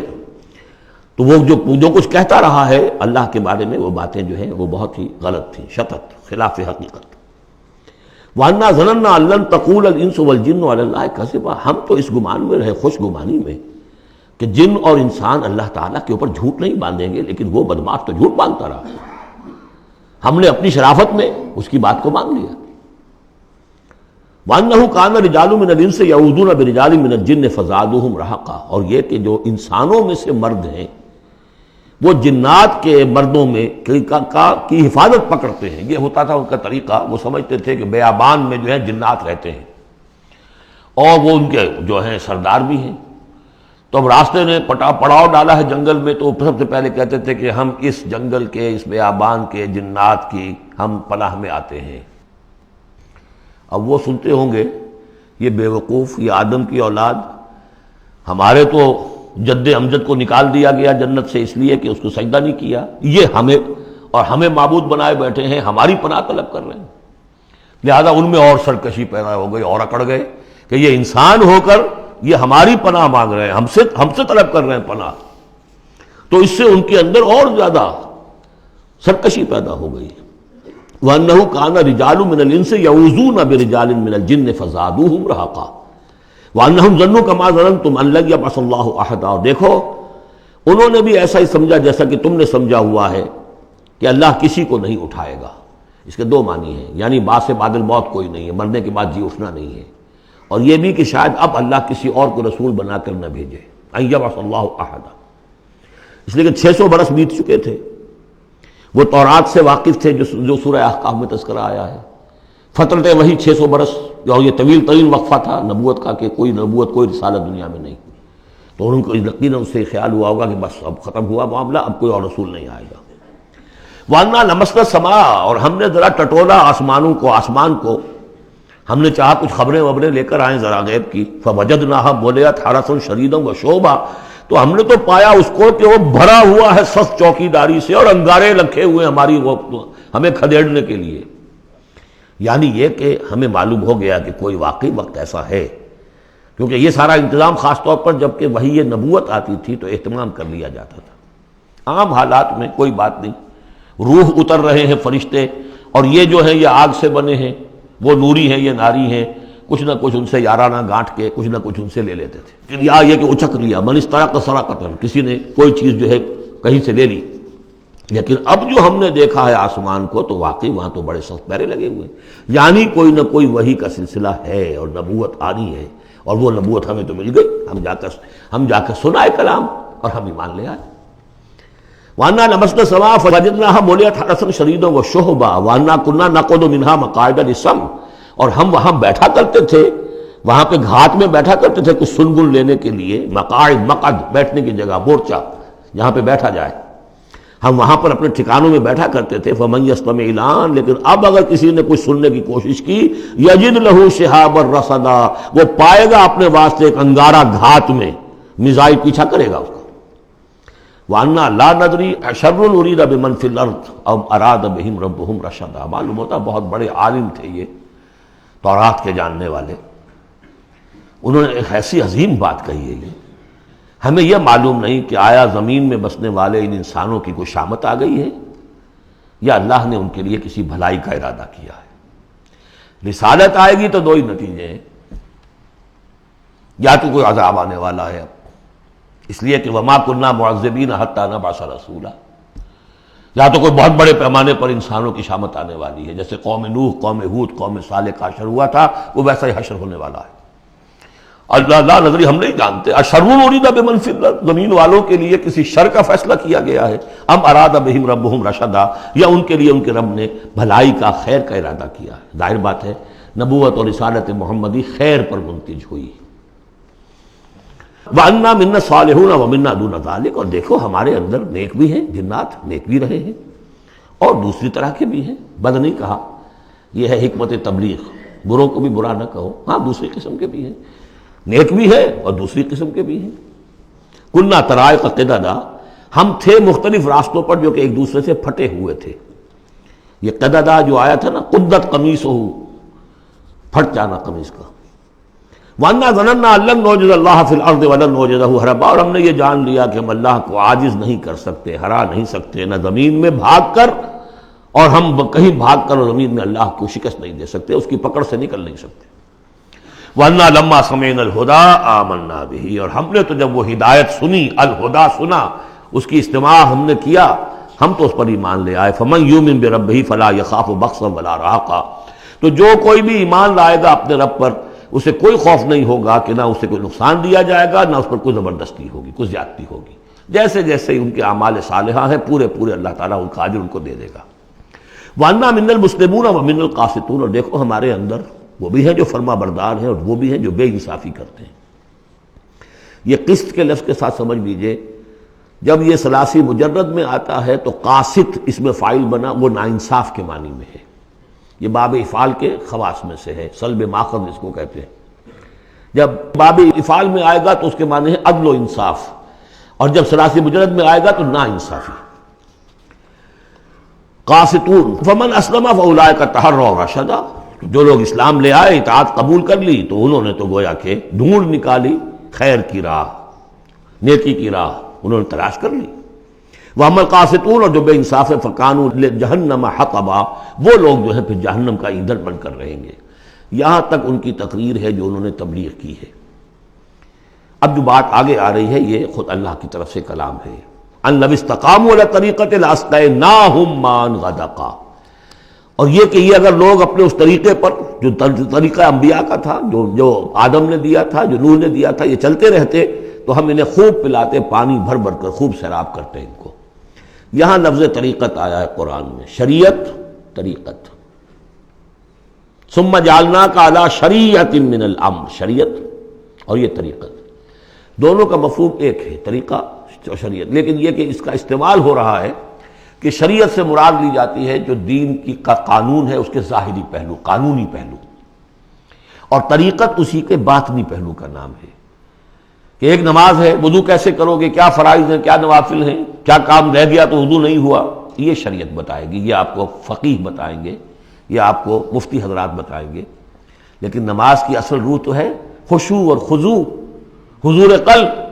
تو وہ جو کچھ کہتا رہا ہے اللہ کے بارے میں، وہ باتیں جو ہیں وہ بہت ہی غلط تھیں، شطط، خلاف حقیقت۔ وَأَنَّا ظَنَنَّا أَن لَّن تَقُولَ الْإِنسُ وَالْجِنُّ عَلَى اللَّهِ كَذِبًا، ہم تو اس گمان میں رہے، خوش گمانی میں، کہ جن اور انسان اللہ تعالیٰ کے اوپر جھوٹ نہیں باندھیں گے، لیکن وہ بدماش تو جھوٹ باندھتا رہا۔ ہم نے اپنی شرافت میں اس کی بات کو مان لیا۔ وَأَنَّهُ كَانَ رِجَالٌ مِّنَ الْإِنسِ يَعُوذُونَ بِرِجَالٍ مِّنَ الْجِنِّ فَزَادُوهُمْ رَهَقًا، اور یہ کہ جو انسانوں میں سے مرد ہیں وہ جنات کے مردوں میں کی حفاظت پکڑتے ہیں۔ یہ ہوتا تھا ان کا طریقہ، وہ سمجھتے تھے کہ بیابان میں جو ہے جنات رہتے ہیں اور وہ ان کے جو ہیں سردار بھی ہیں، تو اب راستے نے پڑاؤ ڈالا ہے جنگل میں، تو سب سے پہلے کہتے تھے کہ ہم اس جنگل کے، اس بیابان کے جنات کی ہم پناہ میں آتے ہیں۔ اب وہ سنتے ہوں گے یہ بے وقوف، یہ آدم کی اولاد، ہمارے تو جد امجد کو نکال دیا گیا جنت سے اس لیے کہ اس کو سجدہ نہیں کیا، یہ ہمیں معبود بنائے بیٹھے ہیں، ہماری پناہ طلب کر رہے ہیں۔ لہذا ان میں اور سرکشی پیدا ہو گئی، اور اکڑ گئے کہ یہ انسان ہو کر یہ ہماری پناہ مانگ رہے ہیں، ہم سے طلب کر رہے ہیں پناہ، تو اس سے ان کے اندر اور زیادہ سرکشی پیدا ہو گئی۔ وَأَنَّهُ كَانَ رِجَالٌ مِّنَ الْإِنسِ يَعُوذُونَ بِرِجَالٍ مِّنَ الْجِنِّ فَزَادُوهُمْ رَهَقًا وَأَنَّهُمْ ظَنُّوا كَمَا ظَنَنتُمْ أَن لَّن يَبْعَثَ اللَّهُ أَحَدًا، اور دیکھو انہوں نے بھی ایسا ہی سمجھا جیسا کہ تم نے سمجھا ہوا ہے کہ اللہ کسی کو نہیں اٹھائے گا۔ اس کے 2 معنی ہیں، یعنی بعد سے بعد الموت کوئی نہیں ہے، مرنے کے بعد جی اٹھنا نہیں ہے، اور یہ بھی کہ شاید اب اللہ کسی اور کو رسول بنا کر نہ بھیجے، أن يبعث الله أحدا، اس لیے کہ 600 برس بیت چکے تھے، وہ تورات سے واقف تھے جو سورہ احقاف میں تذکرہ آیا ہے، فترت وہی 600 برس، اور یہ طویل ترین وقفہ تھا نبوت کا کہ کوئی نبوت کوئی رسالت دنیا میں نہیں، تو ان کو یقیناً اس سے خیال ہوا ہوگا کہ بس اب ختم ہوا معاملہ، اب کوئی اور رسول نہیں آئے گا۔ وَأَنَّا لَمَسْنَا السَّمَاءَ، اور ہم نے ذرا ٹٹولا آسمان کو، ہم نے چاہا کچھ خبریں لے کر آئیں ذرا غیب کی، فَوَجَدْنَاهَا مُلِئَتْ حَرَسًا شَدِيدًا وَشُوبًا، تو ہم نے تو پایا اس کو کہ وہ بھرا ہوا ہے سخت چوکیداری سے، اور انگارے رکھے ہوئے ہمیں کھدیڑنے کے لیے۔ یعنی یہ کہ ہمیں معلوم ہو گیا کہ کوئی واقعی وقت ایسا ہے، کیونکہ یہ سارا انتظام خاص طور پر جب کہ وہی یہ نبوت آتی تھی تو اہتمام کر لیا جاتا تھا۔ عام حالات میں کوئی بات نہیں، روح اتر رہے ہیں فرشتے، اور یہ جو ہیں یہ آگ سے بنے ہیں، وہ نوری ہیں یہ ناری ہیں، کچھ نہ کچھ ان سے یارانہ گانٹھ کے کچھ نہ کچھ ان سے لے لیتے تھے، یا یہ کہ اچک لیا، من استرق سرقۃ، کسی نے کوئی چیز جو ہے کہیں سے لے لی۔ لیکن اب جو ہم نے دیکھا ہے آسمان کو تو واقعی وہاں تو بڑے سخت پہرے لگے ہوئے، یعنی کوئی نہ کوئی وحی کا سلسلہ ہے اور نبوت آنی ہے، اور وہ نبوت ہمیں تو مل گئی، ہم جا کر سنائے کلام اور ہم ایمان لے آئے۔ وَأَنَّا لَمَسْنَا السَّمَاءَ فَوَجَدْنَاهَا مُلِئَتْ حَرَسًا شَدِيدًا وَشُهُبًا وَأَنَّا كُنَّا نَقْعُدُ مِنْهَا مَقَاعِدَ لِلسَّمْعِ، اور ہم وہاں بیٹھا کرتے تھے، وہاں پہ گھاٹ میں بیٹھا کرتے تھے کچھ سنگن لینے کے لیے، مقعد بیٹھنے کی جگہ، مورچہ جہاں پہ بیٹھا جائے، ہم وہاں پر اپنے ٹھکانوں میں بیٹھا کرتے تھے۔ فَمَن يَسْتَمِعِ الْآنَ، لیکن اب اگر کسی نے کچھ سننے کی کوشش کی، يَجِدْ لَهُ شِهَابًا رَصَدًا، وہ پائے گا اپنے واسطے ایک انگارہ گھات میں، میزائل پیچھا کرے گا اس کا۔ وَأَنَّا لَا نَدْرِي أَشَرٌّ أُرِيدَ بِمَنْ فِي الْأَرْضِ أَمْ أَرَادَ بِهِمْ رَبُّهُمْ رَشَدًا۔ معلوم ہوتا بہت بڑے عالم تھے یہ تورات کے جاننے والے، انہوں نے ایک ایسی عظیم بات کہی ہے یہ، ہمیں یہ معلوم نہیں کہ آیا زمین میں بسنے والے ان انسانوں کی کوئی شامت آ گئی ہے یا اللہ نے ان کے لیے کسی بھلائی کا ارادہ کیا ہے۔ رسالت آئے گی تو دو ہی نتیجے ہیں، یا تو کوئی عذاب آنے والا ہے، اس لیے کہ وما كنا معذبین حتی نبعث رسولا، یا تو کوئی بہت بڑے پیمانے پر انسانوں کی شامت آنے والی ہے، جیسے قوم نوح، قوم ہود، قوم صالح کا حشر ہوا تھا، وہ ویسا ہی حشر ہونے والا ہے۔ اللہ لا نظری، ہم نہیں جانتے، اشر ارید بمن فی الارض، زمین والوں کے لیے کسی شر کا فیصلہ کیا گیا ہے، ام اراد بہم ربہم رشدا، یا ان کے لیے ان کے رب نے بھلائی کا، خیر کا ارادہ کیا ہے۔ ظاہر بات ہے نبوت اور رسالت محمدی خیر پر منتج ہوئی۔ وَأَنَّا مِنَّا الصَّالِحُونَ وَمِنَّا دُونَ ذَلِكَ، اور دیکھو ہمارے اندر نیک بھی ہیں، جنات نیک بھی رہے ہیں اور دوسری طرح کے بھی ہیں، بد نہیں کہا، یہ ہے حکمت تبلیغ، بروں کو بھی برا نہ کہو، ہاں دوسری قسم کے بھی ہیں، نیک بھی ہے اور دوسری قسم کے بھی ہیں۔ کُنَّا طَرَائِقَ قِدَدًا، ہم تھے مختلف راستوں پر جو کہ ایک دوسرے سے پھٹے ہوئے تھے۔ یہ قددہ جو آیا تھا نا، قدت قمیصہ، پھٹ جانا قمیص کا۔ وَأَنَّا ظَنَنَّا أَن لَّن نُعْجِزَ اللَّهَ فِي الْأَرْضِ وَلَن نُعْجِزَهُ هَرَبًا، اور ہم نے یہ جان لیا کہ ہم اللہ کو عاجز نہیں کر سکتے، ہرا نہیں سکتے، نہ زمین میں بھاگ کر، اور ہم کہیں بھاگ کر اور زمین میں اللہ کو شکست نہیں دے سکتے، اس کی پکڑ سے نکل نہیں سکتے۔ وَأَنَّا لَمَّا سَمِعْنَا الْهُدَىٰ آمَنَّا بِهِ، اور ہم نے تو جب وہ ہدایت سنی، الہدا سنا، اس کی استماع ہم نے کیا، ہم تو اس پر ایمان لے آئے۔ فَمَن يُؤْمِن بِرَبِّهِ فَلَا يَخَافُ بَخْسًا وَلَا رَهَقًا، تو جو کوئی بھی ایمان لائے گا اپنے رب پر، اسے کوئی خوف نہیں ہوگا کہ نہ اسے کوئی نقصان دیا جائے گا، نہ اس پر کوئی زبردستی ہوگی، کوئی زیادتی ہوگی۔ جیسے جیسے ان کے اعمال صالحہ ہیں، پورے پورے اللہ تعالیٰ ان کا اجر ان کو دے دے گا۔ وَأَنَّا مِنَّا الْمُسْلِمُونَ وَمِنَّا الْقَاسِطُونَ، اور دیکھو ہمارے اندر وہ بھی ہیں جو فرما بردار ہیں اور وہ بھی ہیں جو بے انصافی کرتے ہیں۔ یہ قسط کے لفظ کے ساتھ سمجھ لیجئے، جب یہ ثلاثی مجرد میں آتا ہے تو قاسط اس میں فاعل بنا، وہ ناانصاف کے معنی میں ہے، یہ باب افعال کے خواص میں سے ہے، سلب ماخذ اس کو کہتے ہیں۔ جب باب افعال میں آئے گا تو اس کے معنی ہے عدل و انصاف، اور جب ثلاثی مجرد میں آئے گا تو نا انصافی۔ قاسطون فمن اسلم فاولئک تحروا رشدا، جو لوگ اسلام لے آئے، اطاعت قبول کر لی، تو انہوں نے تو گویا کہ ڈھونڈ نکالی خیر کی راہ، نیکی کی راہ انہوں نے تلاش کر لی۔ وَأَمَّا الْقَاسِطُونَ، اور جو بے انصاف ہے، فَكَانُوا لِجَهَنَّمَ حَطَبًا، وہ لوگ جو ہے پھر جہنم کا ایندھن بن کر رہیں گے۔ یہاں تک ان کی تقریر ہے جو انہوں نے تبلیغ کی ہے۔ اب جو بات آگے آ رہی ہے یہ خود اللہ کی طرف سے کلام ہے۔ أَن لَوِ اسْتَقَامُوا عَلَى الطَّرِيقَةِ لَأَسْقَيْنَاهُم مَّاءً غَدَقًا، اور یہ کہ یہ اگر لوگ اپنے اس طریقے پر جو طریقہ انبیاء کا تھا، جو آدم نے دیا تھا، جو نوح نے دیا تھا، یہ چلتے رہتے تو ہم انہیں خوب پلاتے، پانی بھر بھر کر خوب سیراب کرتے ان کو۔ یہاں لفظ طریقت آیا ہے قرآن میں، شریعت، طریقت۔ ثم جعلناک علی شریعت من الامر، شریعت اور یہ طریقت، دونوں کا مفہوم ایک ہے، طریقہ اور شریعت، لیکن یہ کہ اس کا استعمال ہو رہا ہے کہ شریعت سے مراد لی جاتی ہے جو دین کی کا قانون ہے، اس کے ظاہری پہلو، قانونی پہلو، اور طریقت اسی کے باطنی پہلو کا نام ہے، کہ ایک نماز ہے، وضو کیسے کرو گے، کیا فرائض ہیں، کیا نوافل ہیں، کیا کام رہ گیا تو وضو نہیں ہوا، یہ شریعت بتائے گی، یہ آپ کو فقیہ بتائیں گے، یہ آپ کو مفتی حضرات بتائیں گے۔ لیکن نماز کی اصل روح تو ہے خشوع اور خضوع، حضور قلب،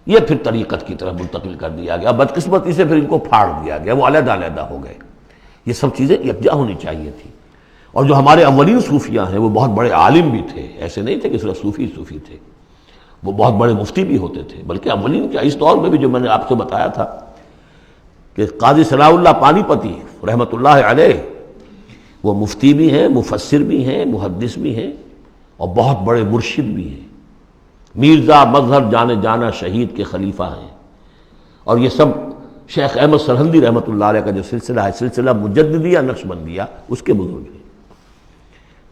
یہ پھر طریقت کی طرف منتقل کر دیا گیا، بدقسمتی سے پھر ان کو پھاڑ دیا گیا، وہ علیحدہ علیحدہ ہو گئے۔ یہ سب چیزیں یکجا ہونی چاہیے تھی۔ اور جو ہمارے اولین صوفیاء ہیں وہ بہت بڑے عالم بھی تھے، ایسے نہیں تھے کہ صرف صوفی تھے، وہ بہت بڑے مفتی بھی ہوتے تھے، بلکہ اولین کیا، اس دور میں بھی جو میں نے آپ سے بتایا تھا کہ قاضی ثناء اللہ پانی پتی رحمۃ اللہ علیہ، وہ مفتی بھی ہیں، مفسر بھی ہیں، محدث بھی ہیں، اور بہت بڑے مرشد بھی ہیں، میرزا مظہر جانے جانا شہید کے خلیفہ ہیں، اور یہ سب شیخ احمد سرہندی رحمۃ اللہ علیہ کا جو سلسلہ ہے، سلسلہ مجددیہ نقشبندیہ، اس کے بزرگ ہیں،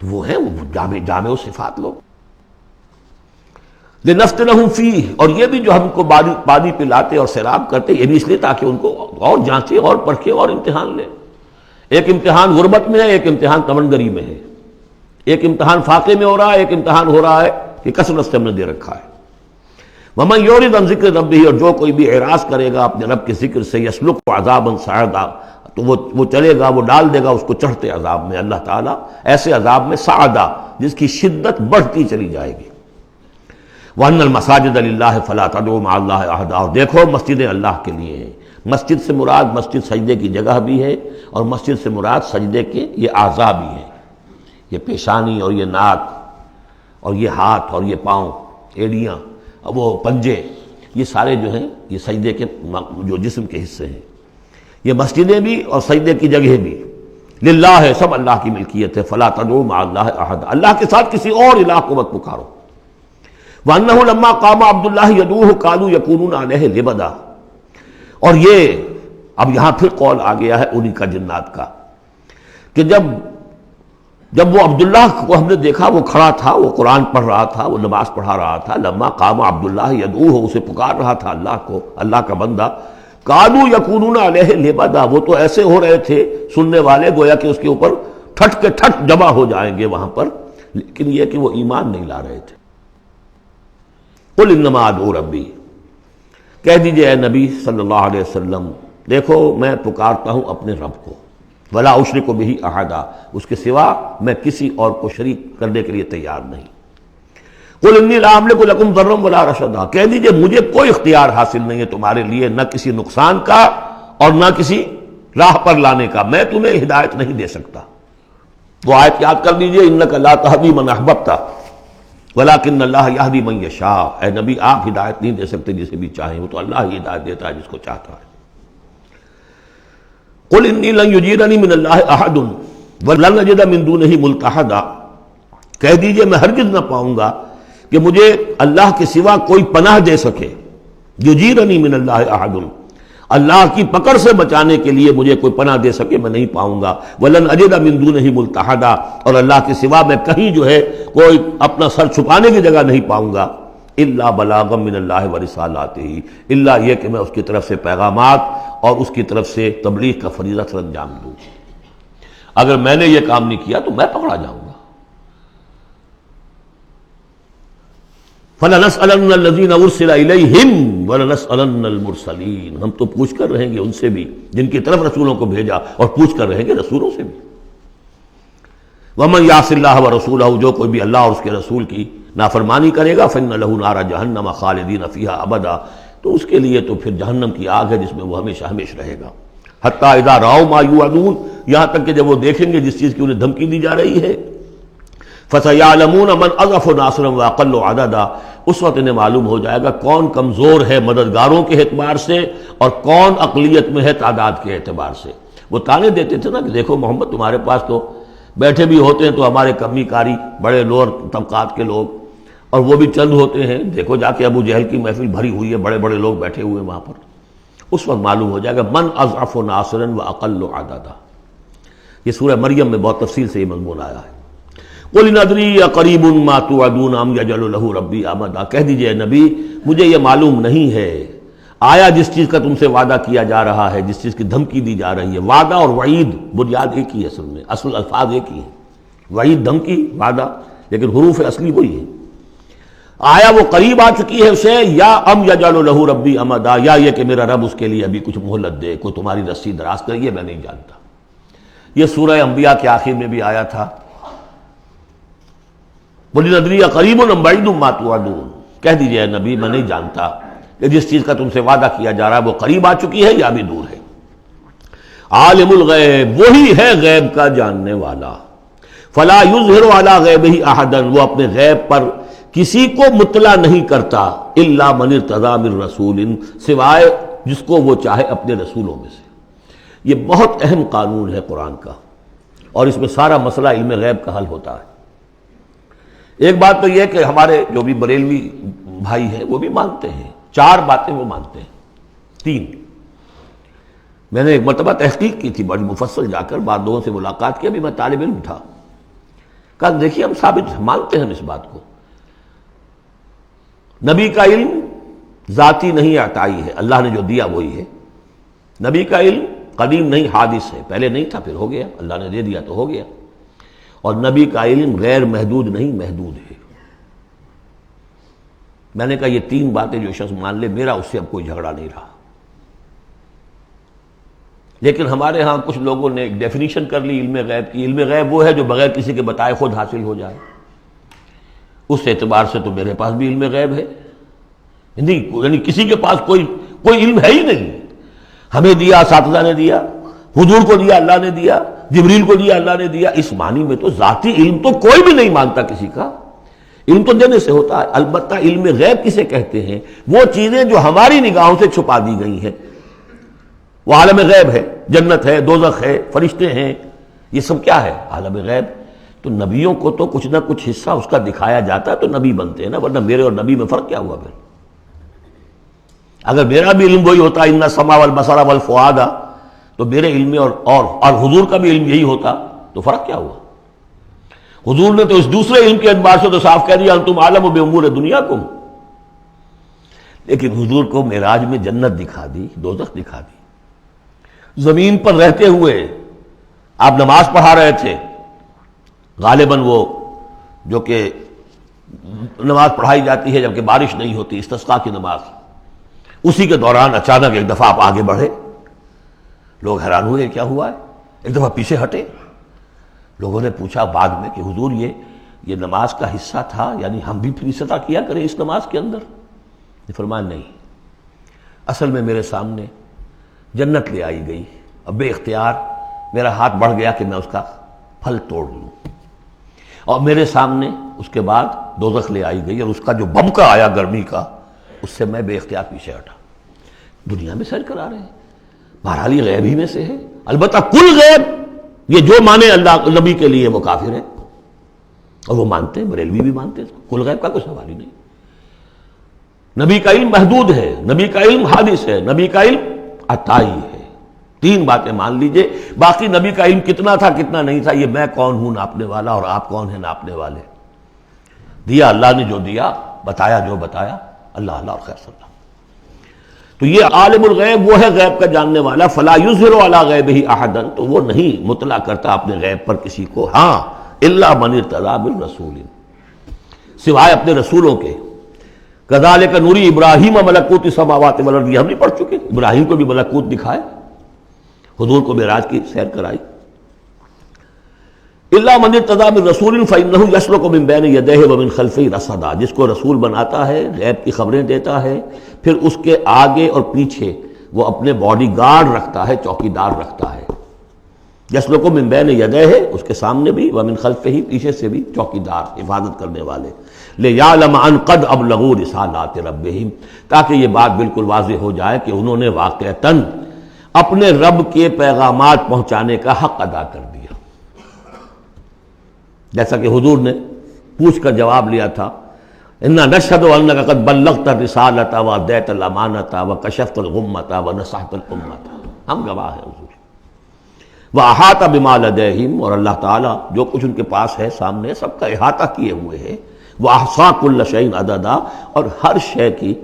تو وہ ہیں وہ جامع و صفات لوگ۔ لِنَفْتِنَهُمْ فِيهِ، اور یہ بھی جو ہم کو پانی پلاتے اور سیراب کرتے، یہ بھی اس لیے تاکہ ان کو اور جانچے اور پرکھے اور امتحان لے۔ ایک امتحان غربت میں ہے، ایک امتحان تمنگری میں ہے، ایک امتحان فاقے میں ہو رہا ہے، ایک امتحان ہو رہا ہے کہ کثرت سے ہم نے دے رکھا ہے۔ ومن یعرض عن ذکر ربہ، اور جو کوئی بھی اعراض کرے گا اپنے رب کے ذکر سے، یسلک عذابا صعدا، تو وہ چلے گا، وہ ڈال دے گا اس کو چڑھتے عذاب میں، اللہ تعالیٰ ایسے عذاب میں صعدا جس کی شدت بڑھتی چلی جائے گی۔ وَأَنَّ الْمَسَاجِدَ لِلَّهِ فَلَا تَدْعُوا مَعَ اللَّهِ أَحَدًا، اور دیکھو مسجدیں اللہ کے لیے ہیں۔ مسجد سے مراد مسجد سجدے کی جگہ بھی ہے، اور مسجد سے مراد سجدے کے یہ اعضاء بھی ہیں، یہ پیشانی اور یہ ناک اور یہ ہاتھ اور یہ پاؤں، ایڑیاں، وہ پنجے، یہ سارے جو ہیں یہ سجدے کے جو جسم کے حصے ہیں۔ یہ مسجدیں بھی اور سجدے کی جگہ بھی للہ ہے، سب اللہ کی ملکیت ہے۔ فلا تدعوا مع اللہ احد، اللہ کے ساتھ کسی اور الہ کو مت پکارو۔ وانہ لما قام عبد اللہ یدعوہ قالوا یکونون علیہ لبدا، اور یہ اب یہاں پھر قول آ گیا ہے انہی کا جنات کا کہ جب وہ عبداللہ کو ہم نے دیکھا وہ کھڑا تھا، وہ قرآن پڑھ رہا تھا، وہ نماز پڑھا رہا تھا، لما قام عبداللہ یدعوہ، اسے پکار رہا تھا اللہ کو، اللہ کا بندہ، قالوا یکونون علیہ لبدا، وہ تو ایسے ہو رہے تھے سننے والے گویا کہ اس کے اوپر ٹھٹ کے ٹھٹ جمع ہو جائیں گے وہاں پر، لیکن یہ کہ وہ ایمان نہیں لا رہے تھے۔ قل انما ادعو ربی، کہہ دیجئے اے نبی صلی اللہ علیہ وسلم، دیکھو میں پکارتا ہوں اپنے رب کو، ولا اشرک بہ احدا، اس کے سوا میں کسی اور کو شریک کرنے کے لیے تیار نہیں۔ قل انی لا املک لکم ضرا ولا رشدا، کہہ دیجئے مجھے کوئی اختیار حاصل نہیں ہے تمہارے لیے، نہ کسی نقصان کا اور نہ کسی راہ پر لانے کا، میں تمہیں ہدایت نہیں دے سکتا۔ وہ آیت یاد کر لیجئے، انک لا تہدی من احببت ولکن اللہ یہدی من یشاء، اے نبی آپ ہدایت نہیں دے سکتے جسے بھی چاہیں، وہ تو اللہ ہی ہدایت دیتا ہے جس کو چاہتا ہے۔ قل انی لن یجیرنی من اللہ احد ولن اجد من دونہ ملتحدا، کہہ دیجئے میں ہرگز نہ پاؤں گا کہ مجھے اللہ کے سوا کوئی پناہ دے سکے، یجیرنی من اللہ احد، اللہ کی پکڑ سے بچانے کے لیے مجھے کوئی پناہ دے سکے میں نہیں پاؤں گا، ولن اجد من دونہ ملتحدا، اور اللہ کے سوا میں کہیں جو ہے کوئی اپنا سر چھپانے کی جگہ نہیں پاؤں گا، الا بلاغا من اللہ ورسالاتہ، الا یہ کہ میں اس کی طرف سے پیغامات اور اس کی طرف سے تبلیغ کا فریضہ سر انجام دوں۔ اگر میں نے یہ کام نہیں کیا تو میں پکڑا جاؤں گا۔ فَلَنَسْأَلَنَّ الَّذِينَ أُرْسِلَ إِلَيْهِمْ وَلَنَسْأَلَنَّ الْمُرْسَلِينَ، ہم تو پوچھ کر رہیں گے ان سے بھی جن کی طرف رسولوں کو بھیجا، اور پوچھ کر رہیں گے رسولوں سے بھی۔ وَمَنْ يَعْصِ اللَّهَ وَرَسُولَهُ، جو کوئی بھی اللہ اور اس کے رسول کی نافرمانی کرے گا، فَإِنَّ لَهُ نَارَ جَهَنَّمَ خَالِدِينَ فِيهَا أَبَدًا، تو اس کے لیے تو پھر جہنم کی آگ ہے جس میں وہ ہمیشہ ہمیشہ رہے گا۔ حَتَّى إِذَا رَأَوْا مَا يُوعَدُونَ، یہاں تک کہ جب وہ دیکھیں گے جس چیز کی انہیں دھمکی دی جا رہی ہے، فَسَيَعْلَمُونَ مَنْ أَضْعَفُ نَاصِرًا وَأَقَلُّ عَدَدًا، اس وقت انہیں معلوم ہو جائے گا کون کمزور ہے مددگاروں کے اعتبار سے اور کون اقلیت میں ہے تعداد کے اعتبار سے۔ وہ تانے دیتے تھے نا کہ دیکھو محمد تمہارے پاس تو بیٹھے بھی ہوتے ہیں تو ہمارے کمی کاری بڑے لوور طبقات کے لوگ، اور وہ بھی چند ہوتے ہیں، دیکھو جا کے ابو جہل کی محفل بھری ہوئی ہے، بڑے بڑے لوگ بیٹھے ہوئے ہیں وہاں پر۔ اس وقت معلوم ہو جائے گا من اضعف ناصرا واقل عددا۔ یہ سورہ مریم میں بہت تفصیل سے یہ مضمون آیا ہے۔ قل ان ادری اقریب ما توعدون ام یجعل له ربی امدا، کہہ دیجئے نبی مجھے یہ معلوم نہیں ہے آیا جس چیز کا تم سے وعدہ کیا جا رہا ہے، جس چیز کی دھمکی دی جا رہی ہے، وعدہ اور وعید بنیاد ایک ہی ہے، اصل میں اصل الفاظ ایک ہی ہیں، وعید دھمکی، وعدہ لیکن حروف اصلی وہی ہے۔ آیا وہ قریب آ چکی ہے اسے، یا ام یجعل له ربی امدا، یا یہ کہ میرا رب اس کے لیے ابھی کچھ مہلت دے، کوئی تمہاری رسی دراز کرے، یہ میں نہیں جانتا۔ یہ سورہ انبیاء کے آخر میں بھی آیا تھا، قل ادری قریب ام بعید ما توعدون، کہہ دیجئے نبی میں نہیں جانتا کہ جس چیز کا تم سے وعدہ کیا جا رہا ہے وہ قریب آ چکی ہے یا بھی دور ہے۔ عالم الغیب، وہی ہے غیب کا جاننے والا، فلا یظہر علی غیبہ احدا، وہ اپنے غیب پر کسی کو مطلع نہیں کرتا، الا من ارتضی من رسول، سوائے جس کو وہ چاہے اپنے رسولوں میں سے۔ یہ بہت اہم قانون ہے قرآن کا، اور اس میں سارا مسئلہ علم غیب کا حل ہوتا ہے۔ ایک بات تو یہ کہ ہمارے جو بھی بریلوی بھائی ہیں وہ بھی مانتے ہیں، 4 باتیں وہ مانتے ہیں، 3۔ میں نے ایک مرتبہ تحقیق کی تھی بڑی مفصل، جا کر بعض لوگوں سے ملاقات کی، ابھی میں طالب علم تھا، کہا دیکھیے ہم ثابت مانتے ہیں ہم اس بات کو، نبی کا علم ذاتی نہیں عطائی ہے، اللہ نے جو دیا وہی ہے۔ نبی کا علم قدیم نہیں، حادث ہے، پہلے نہیں تھا پھر ہو گیا، اللہ نے دے دیا تو ہو گیا۔ اور نبی کا علم غیر محدود نہیں، محدود ہے۔ میں نے کہا یہ 3 باتیں جو شخص مان لے میرا اس سے اب کوئی جھگڑا نہیں رہا۔ لیکن ہمارے ہاں کچھ لوگوں نے ایک ڈیفینیشن کر لی علم غیب کی، علم غیب وہ ہے جو بغیر کسی کے بتائے خود حاصل ہو جائے۔ اس اعتبار سے تو میرے پاس بھی علم غیب ہے، یعنی کسی کے پاس کوئی علم ہے ہی نہیں۔ ہمیں دیا اساتذہ نے دیا، حضور کو دیا اللہ نے دیا، جبریل کو دیا اللہ نے دیا، اس معنی میں تو ذاتی علم تو کوئی بھی نہیں مانتا کسی کا، علم تو دینے سے ہوتا ہے۔ البتہ علم غیب کسے کہتے ہیں؟ وہ چیزیں جو ہماری نگاہوں سے چھپا دی گئی ہیں، وہ عالم غیب ہے، جنت ہے، دوزخ ہے، فرشتے ہیں، یہ سب کیا ہے؟ عالم غیب۔ تو نبیوں کو تو کچھ نہ کچھ حصہ اس کا دکھایا جاتا ہے تو نبی بنتے ہیں نا، ورنہ میرے اور نبی میں فرق کیا ہوا پھر؟ اگر میرا بھی علم وہی ہوتا ان السمع والبصر والفؤاد، تو میرے علم اور حضور کا بھی علم یہی ہوتا تو فرق کیا ہوا؟ حضور نے تو اس دوسرے علم کے اعتبار سے تو صاف کہہ دیا انتم عالم بامور دنیاکم، لیکن حضور کو معراج میں جنت دکھا دی، دوزخ دکھا دی۔ زمین پر رہتے ہوئے آپ نماز پڑھا رہے تھے، غالباً وہ جو کہ نماز پڑھائی جاتی ہے جبکہ بارش نہیں ہوتی، استسقاء کی نماز، اسی کے دوران اچانک ایک دفعہ آپ آگے بڑھے، لوگ حیران ہوئے کیا ہوا ہے، ایک دفعہ پیچھے ہٹے۔ لوگوں نے پوچھا بعد میں کہ حضور یہ نماز کا حصہ تھا، یعنی ہم بھی پھر استطاع کیا کریں اس نماز کے اندر؟ یہ فرمایا نہیں، اصل میں میرے سامنے جنت لے آئی گئی، اب بے اختیار میرا ہاتھ بڑھ گیا کہ میں اس کا پھل توڑ لوں، اور میرے سامنے اس کے بعد دوزخ لے آئی گئی، اور اس کا جو بھبکا آیا گرمی کا، اس سے میں بے اختیار پیچھے ہٹا۔ دنیا میں سیر کرا رہے ہیں، بہرحال یہ غیب ہی میں سے ہے۔ البتہ کل غیب، یہ جو مانے اللہ نبی کے لیے وہ کافر ہے، اور وہ مانتے ہیں، بریلوی بھی مانتے ہیں، کل غیب کا کوئی سوال ہی نہیں۔ نبی کا علم محدود ہے، نبی کا علم حادث ہے، نبی کا علم عطائی ہے۔ 3 باتیں مان لیجئے، باقی نبی کا علم کتنا تھا کتنا نہیں تھا یہ میں کون ہوں ناپنے والا، اور آپ کون ہیں ناپنے والے؟ دیا اللہ نے جو دیا، بتایا جو بتایا، اللہ اللہ اور خیر صلی اللہ۔ تو یہ عالم الغیب وہ ہے غیب کا جاننے والا، فلا یظہر علی غیبہ احدا، تو وہ نہیں مطلع کرتا اپنے غیب پر کسی کو، ہاں الا من ارتضی بالرسول، سوائے اپنے رسولوں کے۔ کذالک نوری ابراہیم ملکوت السماوات والارض، یہ ہم نہیں پڑھ چکے؟ ابراہیم کو بھی ملکوت دکھائے، حضور کو معراج کی سیر کرائی۔ الا من ارتضی بالرسول فانہ یسلک من بین یدیہ ومن خلفہ رصدا، جس کو رسول بناتا ہے، غیب کی خبریں دیتا ہے، پھر اس کے آگے اور پیچھے وہ اپنے باڈی گارڈ رکھتا ہے، چوکیدار رکھتا ہے۔ یسلک من بین یدیہ، اس کے سامنے بھی، ومن خلفہ، پیچھے سے بھی چوکیدار، حفاظت کرنے والے۔ لیعلم ان قد ابلغوا رسالات ربہم، تاکہ یہ بات بالکل واضح ہو جائے کہ انہوں نے واقعتاً اپنے رب کے پیغامات پہنچانے کا حق ادا کر دیا۔ جیسا کہ حضور نے پوچھ کر جواب لیا تھا، انا نشہد انک قد بلغت الرسالۃ وادیت الامانۃ وکشفت الغمۃ ونصحت الامۃ، ہم گواہ ہیں حضور۔ واحاط بما لدیہم، اور اللہ تعالیٰ جو کچھ ان کے پاس ہے سامنے سب کا احاطہ کیے ہوئے ہے۔ واحصا کل شیء عددا، اور ہر شے کی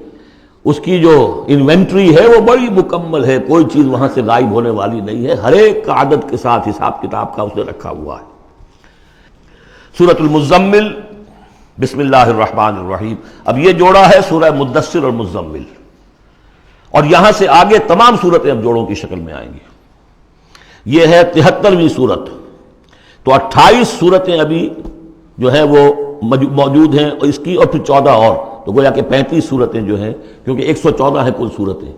اس کی جو انوینٹری ہے وہ بڑی مکمل ہے، کوئی چیز وہاں سے غائب ہونے والی نہیں ہے، ہر ایک کا عدد کے ساتھ حساب کتاب کا اس نے رکھا ہوا ہے۔ سورۃ المزمل، بسم اللہ الرحمن الرحیم۔ اب یہ جوڑا ہے سورہ مدثر اور مزمل، اور یہاں سے آگے تمام صورتیں اب جوڑوں کی شکل میں آئیں گی۔ یہ ہے 73ویں صورت، تو 28 صورتیں ابھی جو ہیں وہ موجود ہیں، اور اس کی اور پھر 14 اور، تو گویا کہ 35 صورتیں جو ہیں، کیونکہ 114 ہیں کل صورتیں،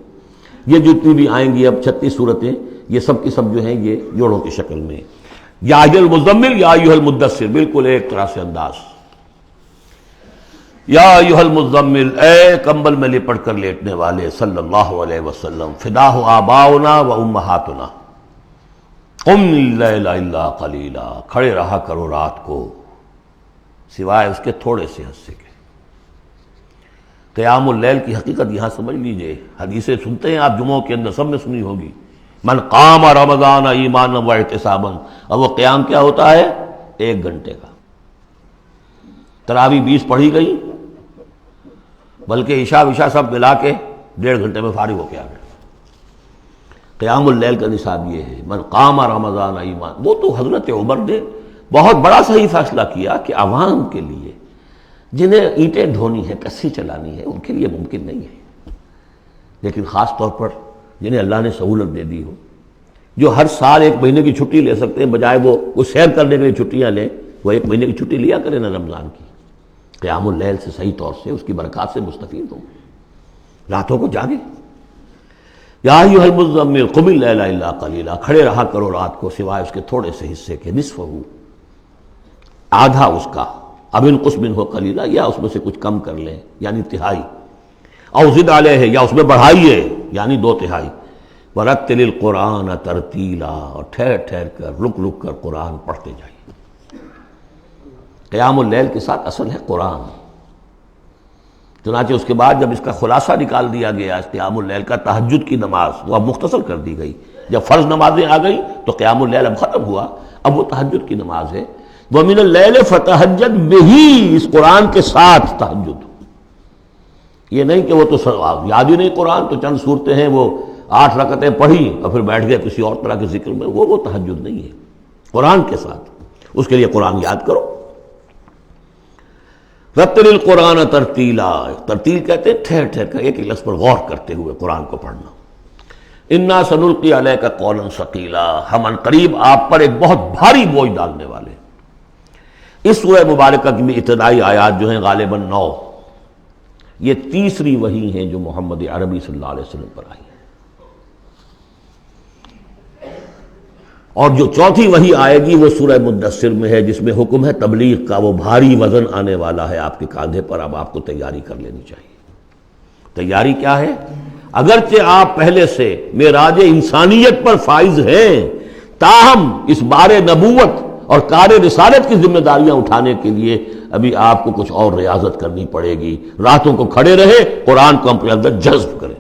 یہ جتنی بھی آئیں گی اب 36 صورتیں، یہ سب کی سب جو ہیں یہ جوڑوں کی شکل میں۔ یا ایھا المزمل یا ایھا المدثر، بالکل ایک طرح سے انداز۔ یا ایھا المزمل، اے کمبل میں لپٹ کر لیٹنے والے، صلی اللہ علیہ وسلم، فداہ آباؤنا و امہاتنا، قم اللیل الا قلیلا، کھڑے رہا کرو رات کو سوائے اس کے تھوڑے سے حصے کے۔ قیام اللیل کی حقیقت یہاں سمجھ لیجئے، حدیثیں سنتے ہیں آپ جمعوں کے اندر، سب نے سنی ہوگی، من قام رمضان ایمانا واحتسابا، اور وہ قیام کیا ہوتا ہے؟ 1 گھنٹے کا۔ تراویح 20 پڑھی گئی، بلکہ عشاء وشاء سب ملا کے 1.5 گھنٹے میں فارغ ہو کے آ گئے۔ قیام اللیل کا نصاب یہ ہے، من قام رمضان ایمان۔ وہ تو حضرت عمر نے بہت بڑا صحیح فیصلہ کیا کہ عوام کے لیے جنہیں اینٹیں ڈھونی ہے، کسی چلانی ہے، ان کے لیے ممکن نہیں ہے، لیکن خاص طور پر جنہیں اللہ نے سہولت دے دی ہو، جو ہر سال 1 مہینے کی چھٹی لے سکتے ہیں، بجائے وہ سیر کرنے کے لیے چھٹیاں لیں، وہ 1 مہینے کی چھٹی لیا کریں نا رمضان کی، قیام اللیل سے صحیح طور سے اس کی برکات سے مستفید ہوں، راتوں کو جاگیں۔ یا ایھا المزمل قم اللیل الا قلیلا، کھڑے رہا کرو رات کو سوائے اس کے تھوڑے سے حصے کے، نصفہ، آدھا اس کا، اب انقص منہ قلیلا، یا اس میں سے کچھ کم کر لیں یعنی تہائی، او زد علیہ، یا اس میں بڑھائیے یعنی 2/3، ورتل القرآن ترتیلا، اور ٹھہر ٹھہر کر رک رک کر قرآن پڑھتے جائیے۔ قیام اللیل کے ساتھ اصل ہے قرآن، چنانچہ اس کے بعد جب اس کا خلاصہ نکال دیا گیا اس قیام اللیل کا، تہجد کی نماز وہ اب مختصر کر دی گئی، جب فرض نمازیں آ گئی تو قیام اللیل اب ختم ہوا، اب وہ تہجد کی نماز ہے۔ وَمِنَ اللَّيْلِ فَتَہجد بِهِ، اس قرآن کے ساتھ تہجد، یہ نہیں کہ وہ تو یاد ہی نہیں قرآن تو چند صورتیں ہیں وہ 8 رکعتیں پڑھی اور پھر بیٹھ گئے کسی اور طرح کے ذکر میں، وہ تہجد نہیں ہے، قرآن کے ساتھ، اس کے لیے قرآن یاد کرو۔ رتل القرآن ترتیلا، ترتیل کہتے ہیں ٹھہر ٹھہر کر ایک لفظ پر غور کرتے ہوئے قرآن کو پڑھنا۔ انا سنلقی علیک قولا ثقیلا، ہم ان قریب آپ پر ایک بہت بھاری بوجھ ڈالنے والے۔ اس سورہ مبارکہ کی ابتدائی آیات جو ہیں غالباً 9، یہ تیسری وحی ہیں جو محمد عربی صلی اللہ علیہ وسلم پر آئی ہیں، اور جو چوتھی وحی آئے گی وہ سورہ مدثر میں ہے، جس میں حکم ہے تبلیغ کا، وہ بھاری وزن آنے والا ہے آپ کے کاندھے پر، اب آپ کو تیاری کر لینی چاہیے۔ تیاری کیا ہے؟ اگرچہ آپ پہلے سے معراج انسانیت پر فائز ہیں، تاہم اس بار نبوت اور کار رسالت کی ذمہ داریاں اٹھانے کے لیے ابھی آپ کو کچھ اور ریاضت کرنی پڑے گی، راتوں کو کھڑے رہے، قرآن کو اپنے اندر جذب کریں۔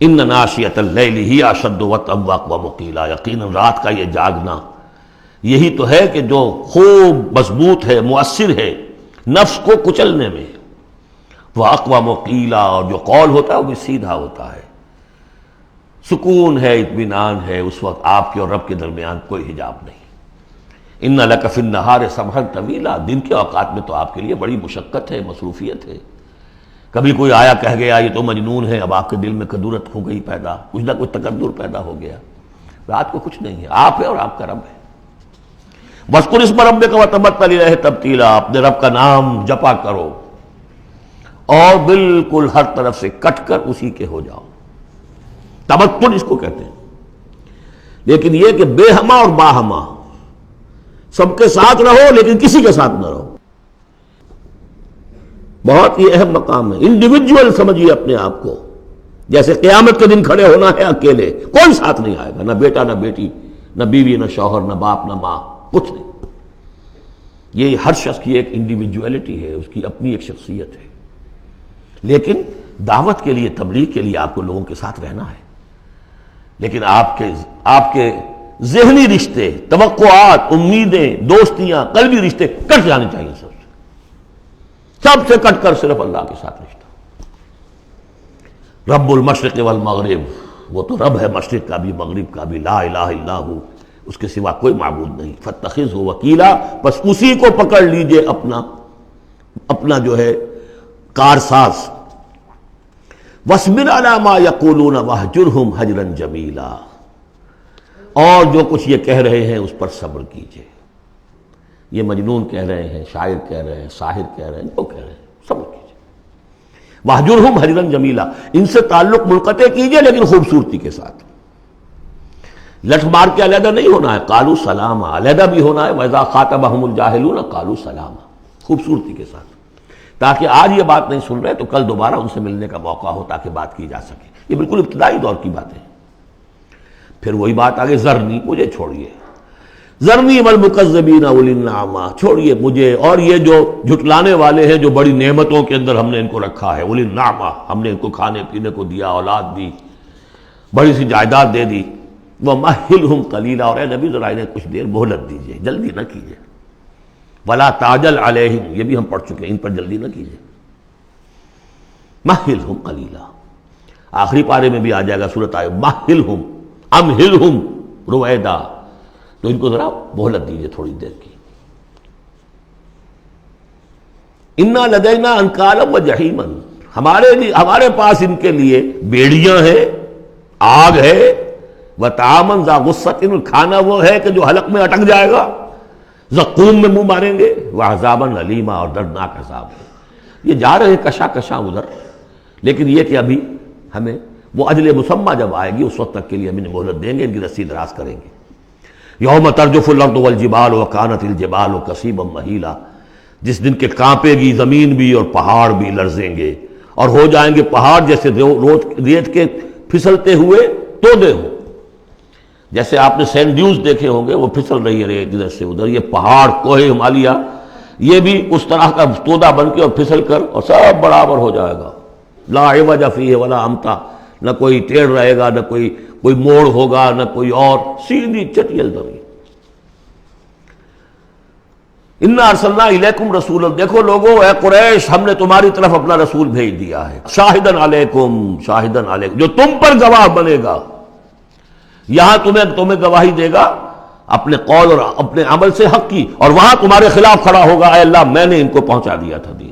ان ناشیۃ اللیل ہی اشد وطئا واقوم قیلا، یقیناً رات کا یہ جاگنا یہی تو ہے کہ جو خوب مضبوط ہے، مؤثر ہے نفس کو کچلنے میں، واقوم قیلا، اور جو قول ہوتا ہے وہ بھی سیدھا ہوتا ہے، سکون ہے، اطمینان ہے، اس وقت آپ کے اور رب کے درمیان کوئی حجاب نہیں۔ ان لک فی النہار سبحا طویلا، دن کے اوقات میں تو آپ کے لیے بڑی مشقت ہے، مصروفیت ہے، کبھی کوئی آیا کہہ گیا یہ تو مجنون ہے، اب آپ کے دل میں کدورت ہو گئی پیدا، کچھ نہ کچھ تکدر پیدا ہو گیا۔ رات کو کچھ نہیں ہے، آپ ہے اور آپ کا رب ہے۔ وَاذْكُرِ اسْمَ رَبِّكَ وَتَبَتَّلْ إِلَيْهِ تَبْتِيلًا، اپنے رب کا نام جپا کرو اور بالکل ہر طرف سے کٹ کر اسی کے ہو جاؤ۔ تبتل اس کو کہتے ہیں، لیکن یہ کہ بے ہما اور باہما، سب کے ساتھ رہو لیکن کسی کے ساتھ نہ رہو، بہت ہی اہم مقام ہے۔ انڈیویجول سمجھیے اپنے آپ کو، جیسے قیامت کے دن کھڑے ہونا ہے اکیلے، کوئی ساتھ نہیں آئے گا، نہ بیٹا نہ بیٹی، نہ بیوی نہ شوہر، نہ باپ نہ ماں، کچھ نہیں۔ یہ ہر شخص کی ایک انڈیویجویلٹی ہے، اس کی اپنی ایک شخصیت ہے، لیکن دعوت کے لیے، تبلیغ کے لیے آپ کو لوگوں کے ساتھ رہنا ہے، لیکن آپ کے ذہنی رشتے، توقعات، امیدیں، دوستیاں، قلبی رشتے کٹ جانے چاہیے، سب سے کٹ کر صرف اللہ کے ساتھ رشتہ۔ رب المشرق والمغرب، وہ تو رب ہے مشرق کا بھی مغرب کا بھی، لا الہ الا ہو، اس کے سوا کوئی معبود نہیں، فاتخذہ وکیلا، بس اسی کو پکڑ لیجئے اپنا جو ہے کارساز۔ وَاصْبِرْ عَلَىٰ مَا يَقُولُونَ وَاهْجُرْهُمْ هَجْرًا جَمِيلًا، اور جو کچھ یہ کہہ رہے ہیں اس پر صبر کیجئے۔ یہ مجنون کہہ رہے ہیں، شاعر کہہ رہے ہیں، ساحر کہہ رہے ہیں، جو کہہ رہے ہیں، صبر کیجئے۔ وَاهْجُرْهُمْ هَجْرًا جَمِيلًا، ان سے تعلق منقطع کیجئے لیکن خوبصورتی کے ساتھ، لٹ مار کے علیحدہ نہیں ہونا ہے، قالوا سلاما، علیحدہ بھی ہونا ہے، وَإِذَا خَاطَبَهُمُ الْجَاهِلُونَ قَالُوا سَلَامًا، خوبصورتی کے ساتھ، تاکہ آج یہ بات نہیں سن رہے تو کل دوبارہ ان سے ملنے کا موقع ہو، تاکہ بات کی جا سکے۔ یہ بالکل ابتدائی دور کی باتیں ہیں۔ پھر وہی بات آگے، ذرنی، مجھے چھوڑیے، ذرنی والمکذبین اولی النعمہ، چھوڑیے مجھے اور یہ جو جھٹلانے والے ہیں، جو بڑی نعمتوں کے اندر ہم نے ان کو رکھا ہے، اولی النعمہ، ہم نے ان کو کھانے پینے کو دیا، اولاد دی، بڑی سی جائیداد دے دی، وَمَهِّلْهُمْ قَلِيلًا، اور اے نبی ذرا انہیں کچھ دیر مہلت دیجیے، جلدی نہ کیجیے، وَلَا تَعْجَلْ عَلَيْهِمْ، یہ بھی ہم پڑھ چکے ہیں، ان پر جلدی نہ کیجیے، مَهِّلْهُمْ قَلِيلًا، آخری پارے میں بھی آ جائے گا سورۃ آئے، مَهِّلْهُمْ أَمْهِلْهُمْ رویدا، تو ان کو ذرا مہلت دیجیے تھوڑی دیر کی۔ انا لدینا انکالم و جہیما، ہمارے پاس ان کے لیے بیڑیاں ہیں، آگ ہے، وطعاما ذا غصۃ، کھانا وہ ہے کہ جو حلق میں اٹک جائے گا، زقوم میں منہ ماریں گے، وعذابا الیما، اور دردناک عذاب ہے۔ یہ جا رہے ہیں کشا کشا ادھر، لیکن یہ کہ ابھی ہمیں وہ اجل مسمى جب آئے گی اس وقت تک کے لیے ہم انہیں مہلت دیں گے، ان کی رسی دراز کریں گے۔ یوم ترجف الارض والجبال وکانت الجبال کثیبا مہیلا، جس دن کے کانپے گی زمین بھی اور پہاڑ بھی لرزیں گے، اور ہو جائیں گے پہاڑ جیسے ریت کے پھسلتے ہوئے تودے ہوں۔ جیسے آپ نے سینڈ ڈیوز دیکھے ہوں گے، وہ پھسل رہی ہے ریت ادھر سے ادھر، یہ پہاڑ کوہ ہمالیہ یہ بھی اس طرح کا تودا بن کے اور پھسل کر اور سب برابر ہو جائے گا۔ لا عوج فیہ ولا امتا، نہ کوئی ٹیڑھ رہے گا، نہ کوئی موڑ ہوگا، نہ کوئی اور، سیدھی چٹیل زمین۔ انا ارسلنا الیکم رسولا، دیکھو لوگوں، اے قریش، ہم نے تمہاری طرف اپنا رسول بھیج دیا ہے، شاہدن علیکم، شاہدن علیکم، جو تم پر گواہ بنے گا، یہاں تمہیں گواہی دے گا اپنے قول اور اپنے عمل سے حق کی، اور وہاں تمہارے خلاف کھڑا ہوگا، اے اللہ میں نے ان کو پہنچا دیا تھا دین۔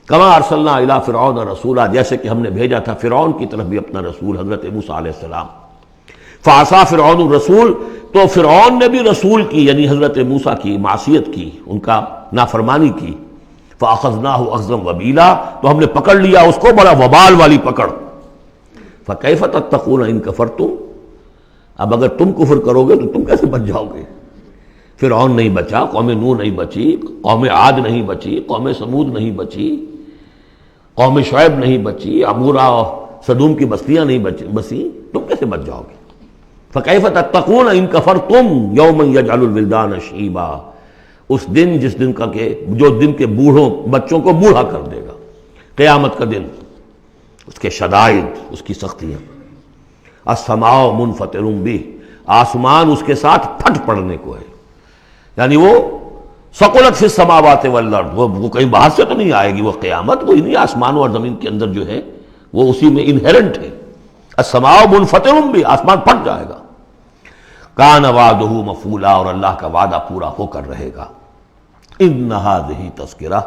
کما ارسلنا الی فرعون رسولا، جیسے کہ ہم نے بھیجا تھا فرعون کی طرف بھی اپنا رسول حضرت موسیٰ علیہ السلام۔ فعصا فرعون الرسول، تو فرعون نے بھی رسول کی یعنی حضرت موسیٰ کی معصیت کی، ان کا نافرمانی کی۔ فاخذناہ اخذا وبیلا، تو ہم نے پکڑ لیا اس کو بڑا وبال والی پکڑ۔ فکیف تتقون ان کفرتم، اب اگر تم کفر کرو گے تو تم کیسے بچ جاؤ گے؟ فرعون نہیں بچا، قوم نوح نہیں بچی، قوم عاد نہیں بچی، قوم سمود نہیں بچی، قوم شعیب نہیں بچی، عمورہ اور صدوم کی بستیاں نہیں بسی، تم کیسے بچ جاؤ گے؟ فکیف تتقون ان کفرتم یوما یجعل الولدان شیبا، اس دن جس دن کا کہ جو دن کے بوڑھوں بچوں کو بوڑھا کر دے گا، قیامت کا دن، اس کے شدائد، اس کی سختیاں۔ السماء منفطر بہ، آسمان اس کے ساتھ پھٹ پڑنے کو ہے، یعنی وہ ثقلت فی السماوات والارض، وہ کہیں باہر سے تو نہیں آئے گی، وہ قیامت وہ انہی آسمانوں اور زمین کے اندر جو ہے وہ اسی میں انہیرنٹ ہے۔ السماء منفطر بہ، آسمان پھٹ جائے گا۔ کان وعدہ مفعولا، اور اللہ کا وعدہ پورا ہو کر رہے گا۔ ان ھذہ تذکرہ،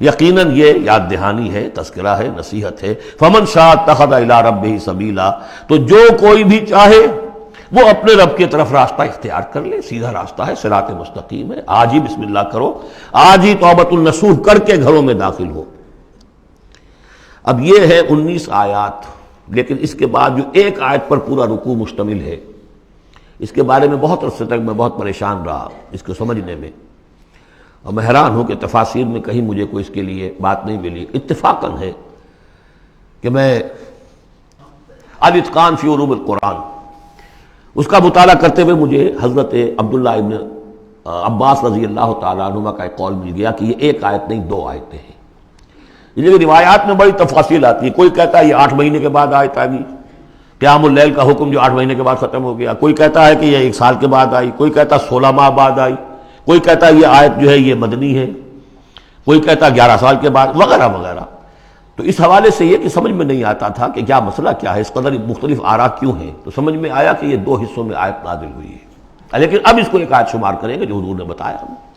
یقیناً یہ یاد دہانی ہے، تذکرہ ہے، نصیحت ہے۔ فمن شاء اتخذ الی ربہ سبیلا، تو جو کوئی بھی چاہے وہ اپنے رب کی طرف راستہ اختیار کر لے، سیدھا راستہ ہے، صراط مستقیم ہے۔ آج ہی بسم اللہ کرو، آج ہی توبۃ النصوح کر کے گھروں میں داخل ہو۔ اب یہ ہے 19 آیات، لیکن اس کے بعد جو ایک آیت پر پورا رکوع مشتمل ہے، اس کے بارے میں بہت عرصے تک میں بہت پریشان رہا اس کو سمجھنے میں، اور میں حیران ہوں کہ تفاسیر میں کہیں مجھے کوئی اس کے لیے بات نہیں ملی۔ اتفاقاً ہے کہ میں الاتقان فی علوم القرآن اس کا مطالعہ کرتے ہوئے مجھے حضرت عبداللہ ابن عباس رضی اللہ تعالیٰ عنہما کا ایک قول مل گیا کہ یہ ایک آیت نہیں، 2 آیتیں ہیں۔ یہ روایات میں بڑی تفاصیل آتی ہے، کوئی کہتا ہے یہ 8 مہینے کے بعد آیت آ گئی، قیام اللیل کا حکم جو 8 مہینے کے بعد ختم ہو گیا، کوئی کہتا ہے کہ یہ 1 سال کے بعد آئی، کوئی کہتا ہے 16 ماہ بعد آئی، کوئی کہتا ہے یہ آیت جو ہے یہ مدنی ہے، کوئی کہتا ہے 11 سال کے بعد، وغیرہ وغیرہ۔ تو اس حوالے سے یہ کہ سمجھ میں نہیں آتا تھا کہ کیا مسئلہ کیا ہے، اس قدر مختلف آراء کیوں ہیں، تو سمجھ میں آیا کہ یہ 2 حصوں میں آیت نازل ہوئی ہے، لیکن اب اس کو ایک آیت شمار کریں گے جو حضور نے بتایا ہمیں۔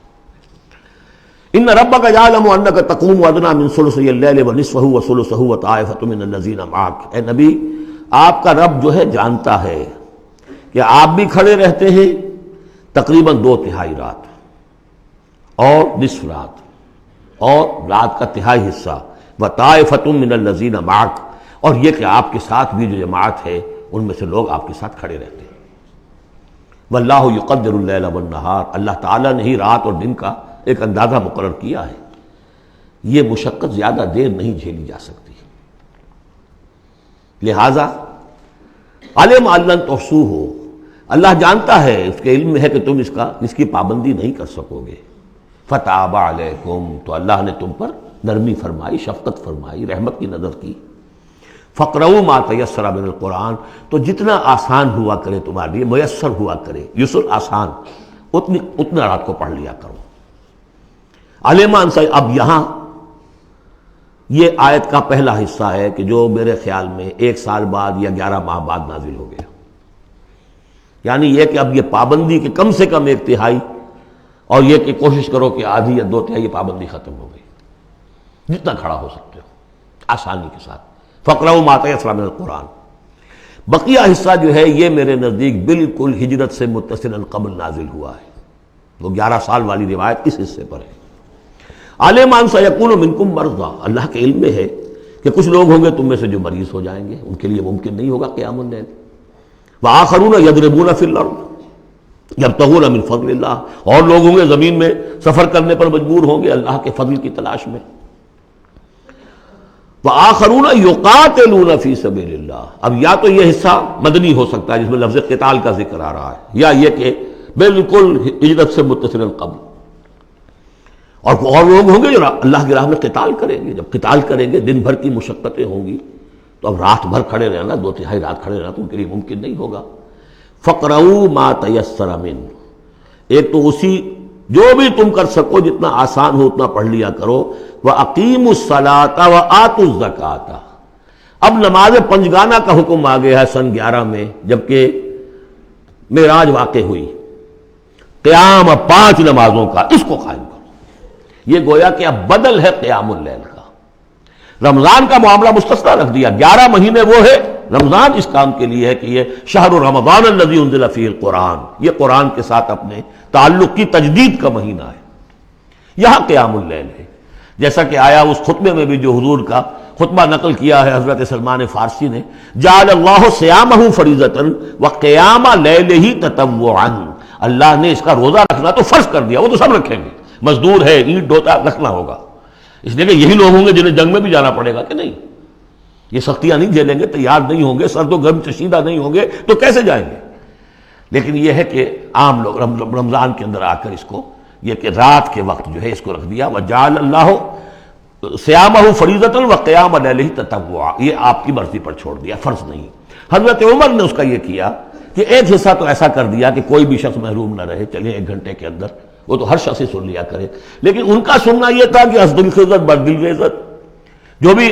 ان ربک یعلم انک تقوم ادنی من ثلثی اللیل ونصفہ وثلثہ وطائفۃ من الذین معک، اے نبی آپ کا رب جو ہے جانتا ہے کہ آپ بھی کھڑے رہتے ہیں تقریباً 2/3 رات اور نصف رات اور رات کا تہائی حصہ، وطائفۃ من الذین معک، اور یہ کہ آپ کے ساتھ بھی جو جماعت ہے ان میں سے لوگ آپ کے ساتھ کھڑے رہتے ہیں۔ واللہ یقدر اللیل والنہار، اللہ تعالیٰ نے ہی رات اور دن کا ایک اندازہ مقرر کیا ہے، یہ مشقت زیادہ دیر نہیں جھیلی جا سکتی، لہذا علم ان لن تحصوہ، اللہ جانتا ہے، اس کے علم میں ہے کہ تم اس کی پابندی نہیں کر سکو گے۔ فتاب علیکم، تو اللہ نے تم پر نرمی فرمائی، شفقت فرمائی، رحمت کی نظر کی۔ فقرؤوا ما تیسر من القرآن، تو جتنا آسان ہوا کرے تمہارے لیے، میسر ہوا کرے، یسر آسان، اتنا رات کو پڑھ لیا کرو۔ علمان سے، اب یہاں یہ آیت کا پہلا حصہ ہے کہ جو میرے خیال میں 1 سال بعد یا 11 ماہ بعد نازل ہو گیا، یعنی یہ کہ اب یہ پابندی کہ کم سے کم 1/3 اور یہ کہ کوشش کرو کہ آدھی یا 2/3 پابندی ختم ہو گئی، جتنا کھڑا ہو سکتے ہو آسانی کے ساتھ۔ فقرؤ ما تیسر من القرآن، بقیہ حصہ جو ہے یہ میرے نزدیک بالکل ہجرت سے متصل قبل نازل ہوا ہے، وہ 11 سال والی روایت اس حصے پر ہے۔ عالم ان سیکون منکم مرضی، اللہ کے علم میں ہے کہ کچھ لوگ ہوں گے تم میں سے جو مریض ہو جائیں گے، ان کے لیے ممکن نہیں ہوگا قیام اللیل۔ وآخرون یضربون فی الارض یبتغون من فضل اللہ، اور لوگ ہوں گے زمین میں سفر کرنے پر مجبور ہوں گے اللہ کے فضل کی تلاش میں۔ وآخرون یقاتلون فی سبیل اللہ، اب یا تو یہ حصہ مدنی ہو سکتا ہے جس میں لفظ قتال کا ذکر آ رہا ہے، یا یہ کہ بالکل ہجرت سے متصل قبل، اور لوگ ہوں گے جو اللہ کی راہ میں قتال کریں گے۔ جب قتال کریں گے دن بھر کی مشقتیں ہوں گی، تو اب رات بھر کھڑے رہنا، 2/3 رات کھڑے رہنا تو ان کے لیے ممکن نہیں ہوگا۔ فقرؤ ما تیسر من، ایک تو اسی جو بھی تم کر سکو جتنا آسان ہو اتنا پڑھ لیا کرو۔ وَأَقِیمُوا الصَّلَاةَ وَآتُوا الزَّکَاةَ، اب نماز پنجگانہ کا حکم آ گیا ہے سن 11 میں، جبکہ معراج واقع ہوئی۔ قیام 5 نمازوں کا، اس کو قائم کرو۔ یہ گویا کہ اب بدل ہے قیام اللیل کا۔ رمضان کا معاملہ مستثنیٰ رکھ دیا، 11 مہینے وہ ہے، رمضان اس کام کے لیے ہے کہ یہ شہر رمضان الذی انزل فیہ القرآن، یہ قرآن کے ساتھ اپنے تعلق کی تجدید کا مہینہ ہے۔ یہاں قیام اللیل ہے، جیسا کہ آیا اس خطبے میں بھی جو حضور کا خطبہ نقل کیا ہے حضرت سلمان فارسی نے، جعل اللہ صیامہ فریضۃ وقیام لیلہ تطوعا، اللہ نے اس کا روزہ رکھنا تو فرض کر دیا، وہ تو سب رکھیں گے، مزدور ہے اینٹ ڈھوتا رکھنا ہوگا، اس لیے کہ یہی لوگ ہوں گے جنہیں جنگ میں بھی جانا پڑے گا کہ نہیں، یہ سختیاں نہیں جھیلیں گے، تیار نہیں ہوں گے، سرد و گرم چشیدہ نہیں ہوں گے تو کیسے جائیں گے۔ لیکن یہ ہے کہ عام لوگ رمضان کے اندر آ کر اس کو یہ کہ رات کے وقت جو ہے اس کو رکھ دیا، وجعل اللہ صیامہ فریضۃ وقیام لیلہ تطوعا، یہ آپ کی مرضی پر چھوڑ دیا، فرض نہیں۔ حضرت عمر نے اس کا یہ کیا کہ ایک حصہ تو ایسا کر دیا کہ کوئی بھی شخص محروم نہ رہے، چلے 1 گھنٹے کے اندر وہ تو ہر شخص ہی سن لیا کرے، لیکن ان کا سننا یہ تھا کہ حسد الخزت بر دل عزت، جو بھی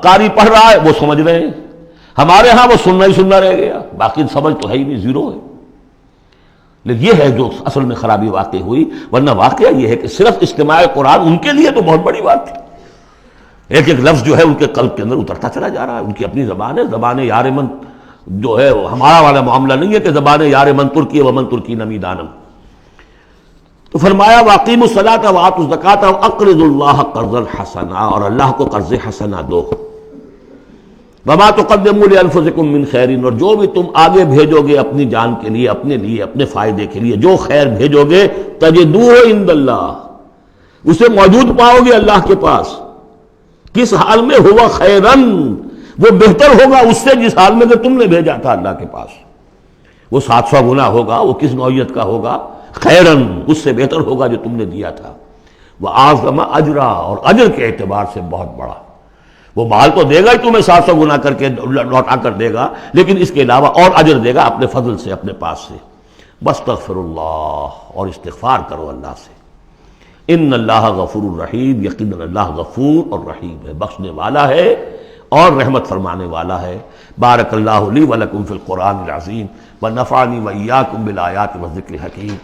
قاری پڑھ رہا ہے وہ سمجھ رہے ہیں، ہمارے ہاں وہ سننا ہی سننا رہ گیا، باقی سمجھ تو ہے ہی نہیں، زیرو ہے۔ لیکن یہ ہے جو اصل میں خرابی واقع ہوئی، ورنہ واقعہ یہ ہے کہ صرف استماع قرآن ان کے لیے تو بہت بڑی بات تھی، ایک ایک لفظ جو ہے ان کے قلب کے اندر اترتا چلا جا رہا ہے، ان کی اپنی زبان ہے، زبان یار من جو ہے ہمارا والا معاملہ نہیں ہے کہ زبان یار من ترکی ومن ترکی نمی دانم۔ تو فرمایا واقیموا الصلاۃ وآتوا الزکاۃ واقرضوا اللہ قرضا حسنا، اور اللہ کو قرض حسنا دو۔ وما تقدموا لانفسکم من خیر، اور جو بھی تم آگے بھیجو گے اپنی جان کے لیے، اپنے فائدے کے لیے، جو خیر بھیجو گے تجدوہ عند اللہ، اسے موجود پاؤ گے اللہ کے پاس۔ کس حال میں؟ ہوا خیرن، وہ بہتر ہوگا اس سے جس حال میں کہ تم نے بھیجا تھا اللہ کے پاس، وہ 700 گنا ہوگا، وہ کس نوعیت کا ہوگا؟ خیرن، اس سے بہتر ہوگا جو تم نے دیا تھا۔ وَأَعْظَمَ أَجْرًا، اور اجر کے اعتبار سے بہت بڑا، وہ مال تو دے گا ہی تمہیں 700 گنا کر کے لوٹا کر دے گا، لیکن اس کے علاوہ اور اجر دے گا اپنے فضل سے، اپنے پاس سے۔ بستغفر اللہ، اور استغفار کرو اللہ سے۔ ان اللہ غفور الرحیم، یقیناً اللہ غفور اور رحیم ہے، بخشنے والا ہے اور رحمت فرمانے والا ہے۔ بارک اللہ لی ولکم فی القرآن العظیم ونفعنی وإیاکم بالآیات والذکر الحکیم۔